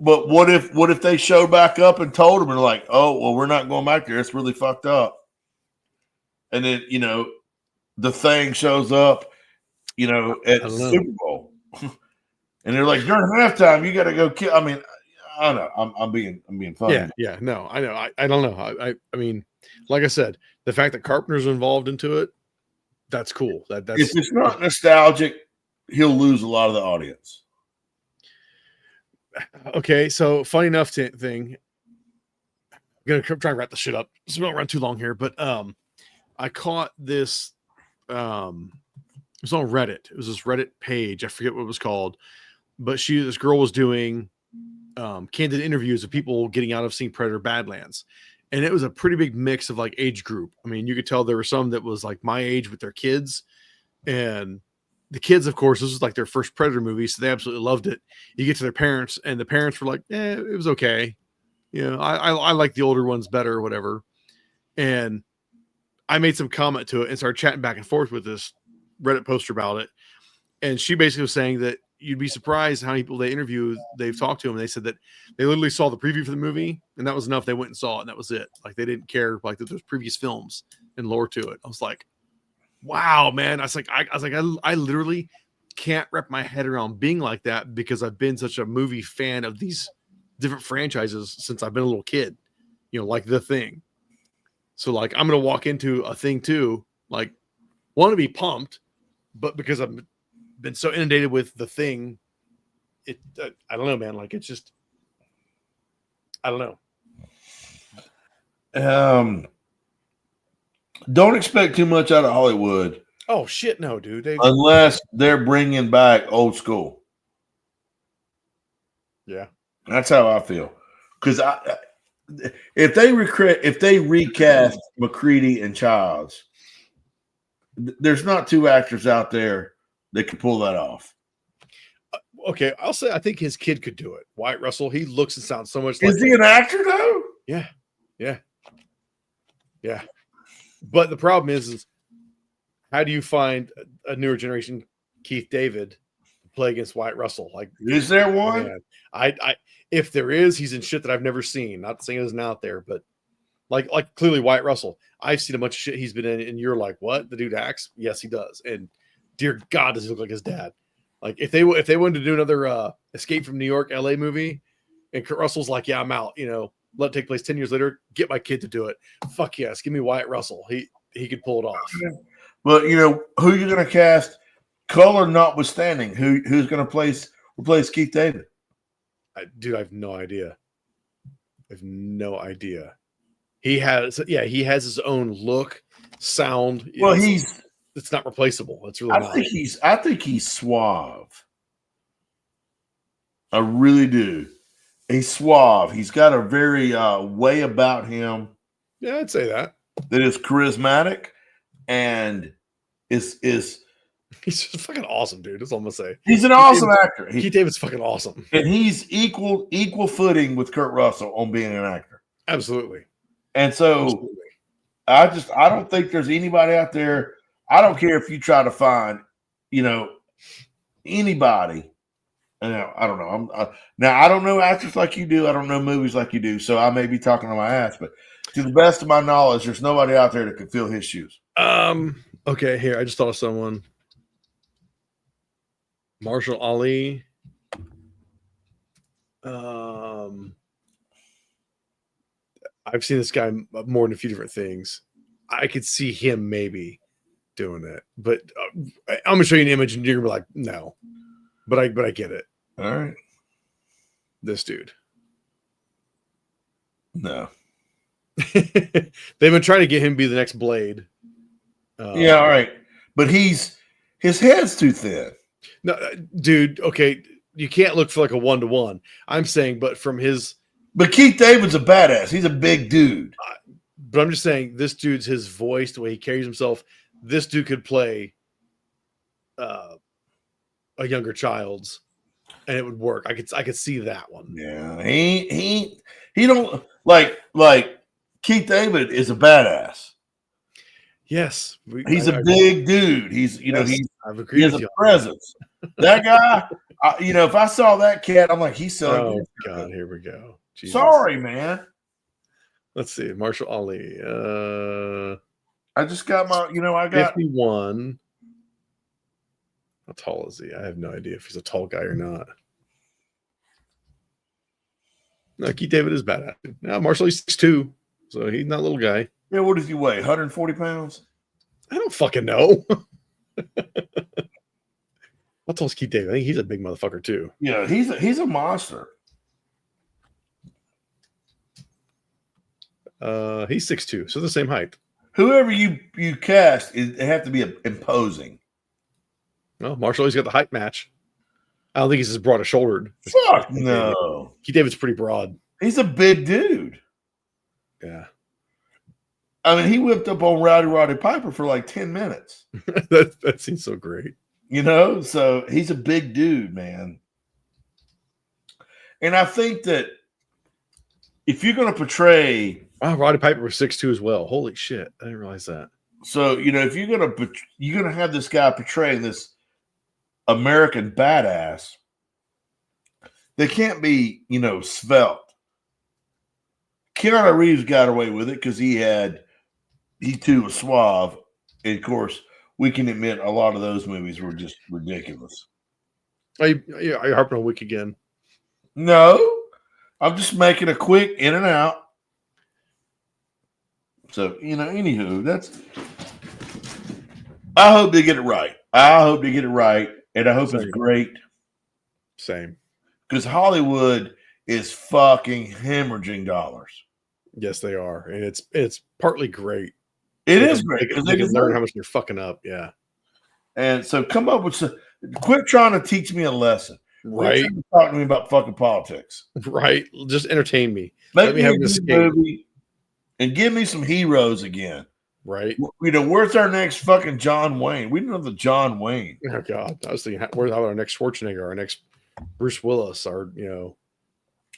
But what if they showed back up and told them, and like, oh, well, we're not going back there. It's really fucked up. And then, the thing shows up, at the Super Bowl. And they're like, during halftime, you got to go kill. I mean, I don't know. I'm being funny. Yeah. No, I know. I don't know. I mean, like I said, the fact that Carpenter's involved into it, that's cool. That's If it's not nostalgic, he'll lose a lot of the audience. okay. So funny enough thing. I'm gonna try and wrap the shit up. This won't run too long here, but I caught this. It was on Reddit. It was this Reddit page. I forget what it was called, but this girl was doing candid interviews of people getting out of seeing Predator Badlands, and it was a pretty big mix of like age group. I mean, you could tell there were some that was like my age with their kids, and the kids, of course, this was like their first Predator movie, so they absolutely loved it. You get to their parents, and the parents were like, it was okay. You know, I like the older ones better or whatever. And I made some comment to it and started chatting back and forth with this Reddit poster about it. And she basically was saying that you'd be surprised how many people they've talked to them. They said that they literally saw the preview for the movie, and that was enough. They went and saw it, and that was it. Like, they didn't care like that there's previous films and lore to it. I was like, wow, man. I literally can't wrap my head around being like that because I've been such a movie fan of these different franchises since I've been a little kid, you know, like The Thing. So like, I'm going to walk into a Thing too, like, want to be pumped, but because I've been so inundated with The Thing, I don't know, man. Like, it's just, I don't know. Don't expect too much out of Hollywood. Oh shit, no, dude. Unless they're bringing back old school. Yeah, that's how I feel. Because if they recast McCready and Childs, there's not two actors out there that can pull that off. Okay, I'll say I think his kid could do it. Wyatt Russell, he looks and sounds so much like. Is he an actor though? Yeah. But the problem is how do you find a newer generation Keith David to play against Wyatt Russell? Like, is there one? Man, I if there is, he's in shit that I've never seen. Not saying it isn't out there, but like clearly Wyatt Russell, I've seen a bunch of shit he's been in, and you're like, what? The dude acts? Yes, he does. And dear God, does he look like his dad? Like, if they wanted to do another Escape from New York, LA movie, and Kurt Russell's like, yeah, I'm out. You know, let it take place 10 years later. Get my kid to do it. Fuck yes, give me Wyatt Russell. He could pull it off. But you know who you're going to cast, color notwithstanding. Who's going to replace Keith David? Dude, I have no idea. I have no idea. He has his own look, sound. Well, it's not replaceable. It's really not. I think he's suave. I really do. He's suave. He's got a very way about him. Yeah, I'd say that is charismatic and is he's just fucking awesome, dude. That's all I'm gonna say. He's an awesome actor. Keith David's fucking awesome. And he's equal footing with Kurt Russell on being an actor. Absolutely. And so I don't think there's anybody out there. I don't care if you try to find, you know, anybody. Now, I don't know. Now I don't know actors like you do. I don't know movies like you do. So I may be talking on my ass, but to the best of my knowledge, there's nobody out there that can fill his shoes. Okay, here. I just thought of someone. Marshall Ali. I've seen this guy more than a few different things. I could see him maybe doing it, but I'm gonna show you an image and you're gonna be like, no. But I get it. All right. This dude. No. They've been trying to get him to be the next Blade. Yeah, all right. But his head's too thin. No, dude, okay. You can't look for like a 1-to-1. I'm saying, but But Keith David's a badass. He's a big dude. But I'm just saying, this dude's his voice, the way he carries himself. This dude could play a younger child's, and it would work. I could see that one. Yeah, he don't like Keith David is a badass. Yes, he's a big dude. He's he has a presence. That guy, if I saw that cat, I'm like, he's selling. Oh God, here we go. Jesus. Sorry, man. Let's see, Marshall Ali. I just got my, I got 51. How tall is he? I have no idea if he's a tall guy or not. No, Keith David is badass. Now Marshall, he's 6'2", so he's not a little guy. Yeah, what does he weigh? 140 pounds? I don't fucking know. How tall's Keith David? I think he's a big motherfucker too. Yeah, he's a monster. He's 6'2", so the same height. Whoever you cast, it have to be imposing. Well, Marshall, he's got the height match. I don't think he's as broad as shouldered. Fuck no. Keith David's pretty broad. He's a big dude. Yeah. I mean, he whipped up on Roddy Piper for like 10 minutes. that seems so great. You know, so he's a big dude, man. And I think that if you're going to portray, Wow, Roddy Piper was 6'2" as well. Holy shit. I didn't realize that. so, you know, if you're going to have this guy portraying this American badass, they can't be, you know, svelte. Keanu Reeves got away with it because he too was suave. And of course, we can admit a lot of those movies were just ridiculous. Are you harping on Wick again? No, I'm just making a quick in and out. So, you know, anywho, I hope they get it right. And I hope it's great. Same. Because Hollywood is fucking hemorrhaging dollars. Yes, they are. And it's partly great. It is great because they can learn how much they're fucking up. Yeah. And so come up with quit trying to teach me a lesson. Right. Talk to me about fucking politics. Right. Just entertain me. Let me have an escape. Movie and give me some heroes again. Right. You know, where's our next fucking John Wayne? We don't have the John Wayne. Oh God. I was thinking, where's our next Schwarzenegger, our next Bruce Willis, our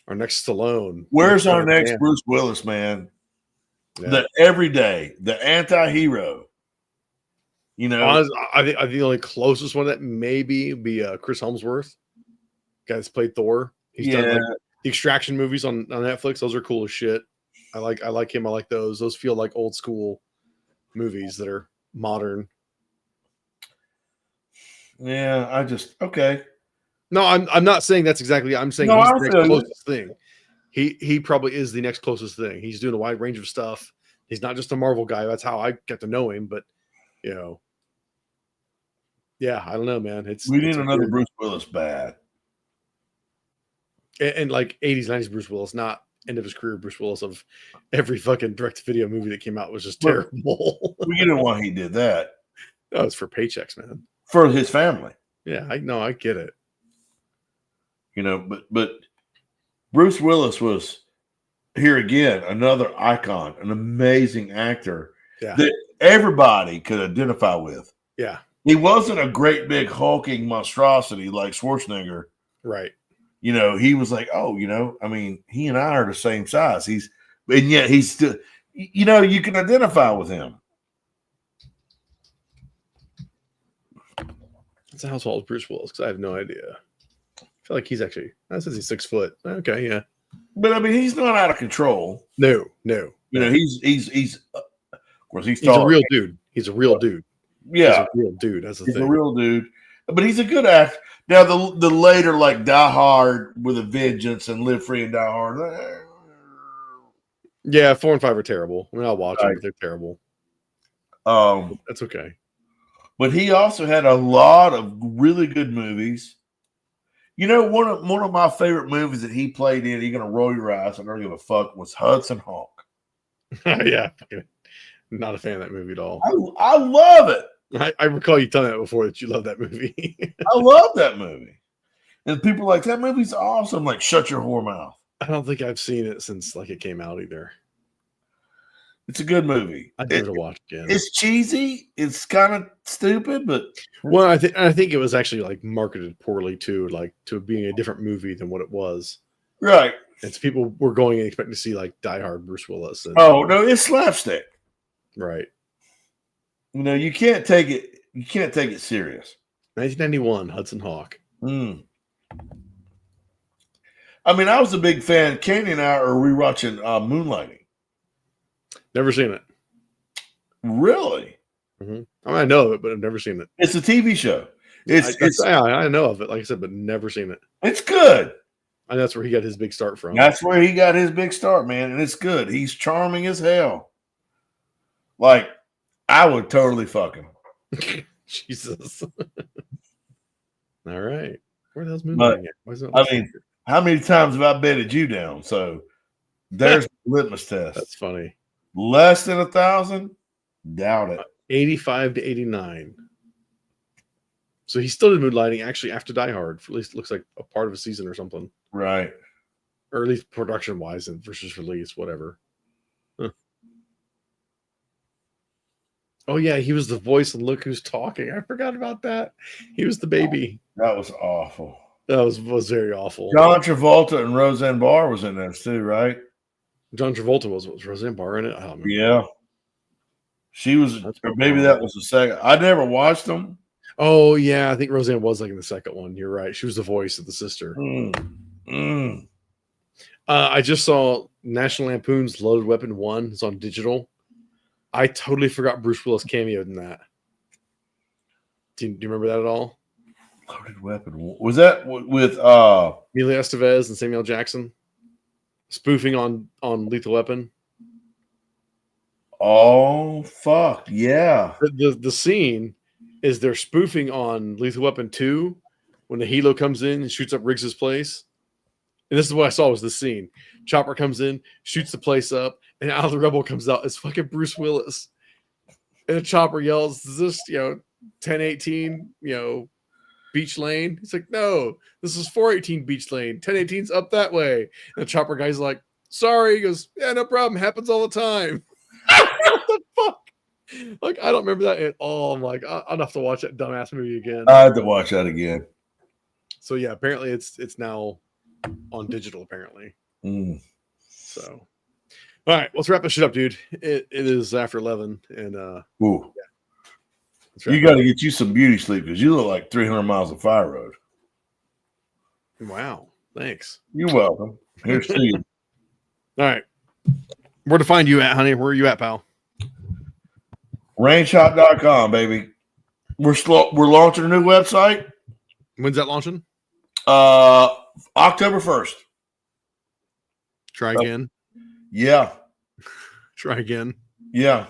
next Stallone. Where's our next Bruce Willis, man? Yeah. The everyday, the anti-hero. You know, I think the only closest one that maybe be Chris Hemsworth, guy that's played Thor. He's done like the Extraction movies on Netflix. Those are cool as shit. I like him. I like those. Those feel like old school movies that are modern. Yeah, okay. No, I'm not saying that's exactly. I'm saying he's the next closest thing. He probably is the next closest thing. He's doing a wide range of stuff. He's not just a Marvel guy. That's how I got to know him. But yeah, I don't know, man. We need another Bruce Willis bad. And like 80s, 90s Bruce Willis, not end of his career Bruce Willis of every fucking direct-to-video movie that came out was just terrible. We didn't know why he did that. No, it's for paychecks, man. For his family. Yeah, I get it. You know, but Bruce Willis was here again, another icon, an amazing actor that everybody could identify with. Yeah. He wasn't a great big hulking monstrosity like Schwarzenegger. Right. You know, he was like, oh, you know, I mean, he and I are the same size. And yet he's still, you know, you can identify with him. That's how tall is Bruce Willis? Because I have no idea. I feel like he's actually, that says he's 6 foot. Okay, yeah. But I mean, he's not out of control. No. You know, he's of course, he's a real dude. He's a real dude. Yeah. He's a real dude. That's the thing. He's a real dude. But he's a good actor. Now, the later, like, Die Hard with a Vengeance and Live Free and Die Hard. Yeah, 4 and 5 are terrible. I mean, I'll watch them, but they're terrible. That's okay. But he also had a lot of really good movies. You know, one of my favorite movies that he played in, you're going to roll your eyes, I don't give a fuck, was Hudson Hawk. Yeah. Not a fan of that movie at all. I love it. I recall you telling me that before that you love that movie. I love that movie. And people are like, that movie's awesome. Like, shut your whore mouth. I don't think I've seen it since like it came out either. It's a good movie. I'd give it a watch again. It's cheesy. It's kind of stupid, but well, I think it was actually like marketed poorly too, like to being a different movie than what it was. Right. And so people were going and expecting to see like Die Hard Bruce Willis. And, oh no, it's slapstick. Right. You know, you can't take it. You can't take it serious. 1991, Hudson Hawk. I mean, I was a big fan. Candy and I are rewatching Moonlighting. Never seen it. Really? Mm-hmm. I mean, I know of it, but I've never seen it. It's a TV show. I know of it, like I said, but never seen it. It's good. And that's where he got his big start from. That's where he got his big start, man. And it's good. He's charming as hell. Like, I would totally fuck him. Jesus. All right. Where the hell's But, Moonlighting at? Why is it I mean, how many times have I betted you down? So there's the litmus test. That's funny. Less than 1,000? Doubt it. 85 to 89. So he still did Moonlighting actually after Die Hard. For at least it looks like a part of a season or something. Right. Or at least production wise and versus release, whatever. Huh. Oh yeah, he was the voice and Look Who's Talking. I forgot about that. He was the baby. That was awful. That was very awful. John Travolta and Roseanne Barr was in this too, right? John Travolta was Roseanne Barr in it? I don't remember. Yeah. She was, or maybe that was the second. I never watched them. Oh yeah, I think Roseanne was like in the second one. You're right. She was the voice of the sister. I just saw National Lampoon's Loaded Weapon 1. It's on digital. I totally forgot Bruce Willis cameoed in that. Do you remember that at all? Loaded Weapon. Was that with Emilio Estevez and Samuel Jackson spoofing on Lethal Weapon? Oh fuck yeah! The scene is they're spoofing on Lethal Weapon 2 when the helo comes in and shoots up Riggs's place. And this is what I saw was the scene. Chopper comes in, shoots the place up, and out of the Rebel comes out. It's fucking Bruce Willis. And the Chopper yells, "Is this 1018, Beach Lane?" He's like, "No, this is 418 Beach Lane. 1018's up that way." And the Chopper guy's like, "Sorry." He goes, "Yeah, no problem. Happens all the time." What the fuck? Like, I don't remember that at all. I'm like, I'll have to watch that dumbass movie again. I had to watch that again. So yeah, apparently it's now on digital, apparently. So all right, let's wrap this shit up, dude. It is after 11, and Ooh. Yeah, You got to get you some beauty sleep because you look like 300 miles of fire road. Wow, thanks. You're welcome. Here's to you. All right, where to find you at, honey? Where are you at, pal? Rangeshop.com, baby. We're launching a new website. When's that launching? October 1st. Try again. Yeah. Try again. Yeah.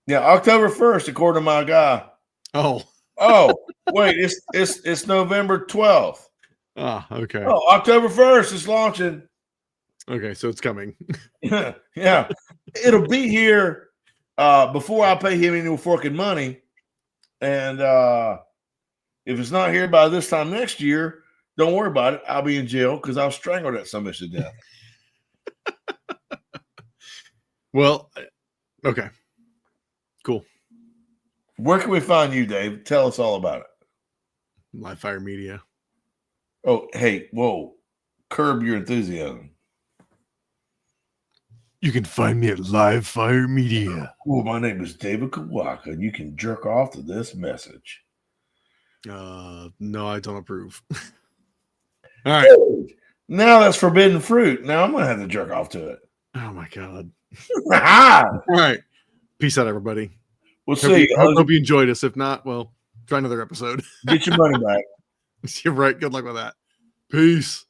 Yeah, October 1st, according to my guy. Oh, wait, it's November 12th. Ah, okay. Oh, October 1st is launching. Okay, so it's coming. Yeah. It'll be here before I pay him any fucking money. And if it's not here by this time next year, don't worry about it. I'll be in jail because I'll strangle that son of a bitch to death. Well, okay. Cool. Where can we find you, Dave? Tell us all about it. Live Fire Media. Oh, hey, whoa. Curb your enthusiasm. You can find me at Live Fire Media. Oh, my name is David Kawaka, and you can jerk off to this message. No, I don't approve. All right. Hey, now that's forbidden fruit. Now I'm going to have to jerk off to it. Oh, my God. All right. Peace out, everybody. We'll see. Hope you enjoyed us. If not, well, try another episode. Get your money back. You're right. Good luck with that. Peace.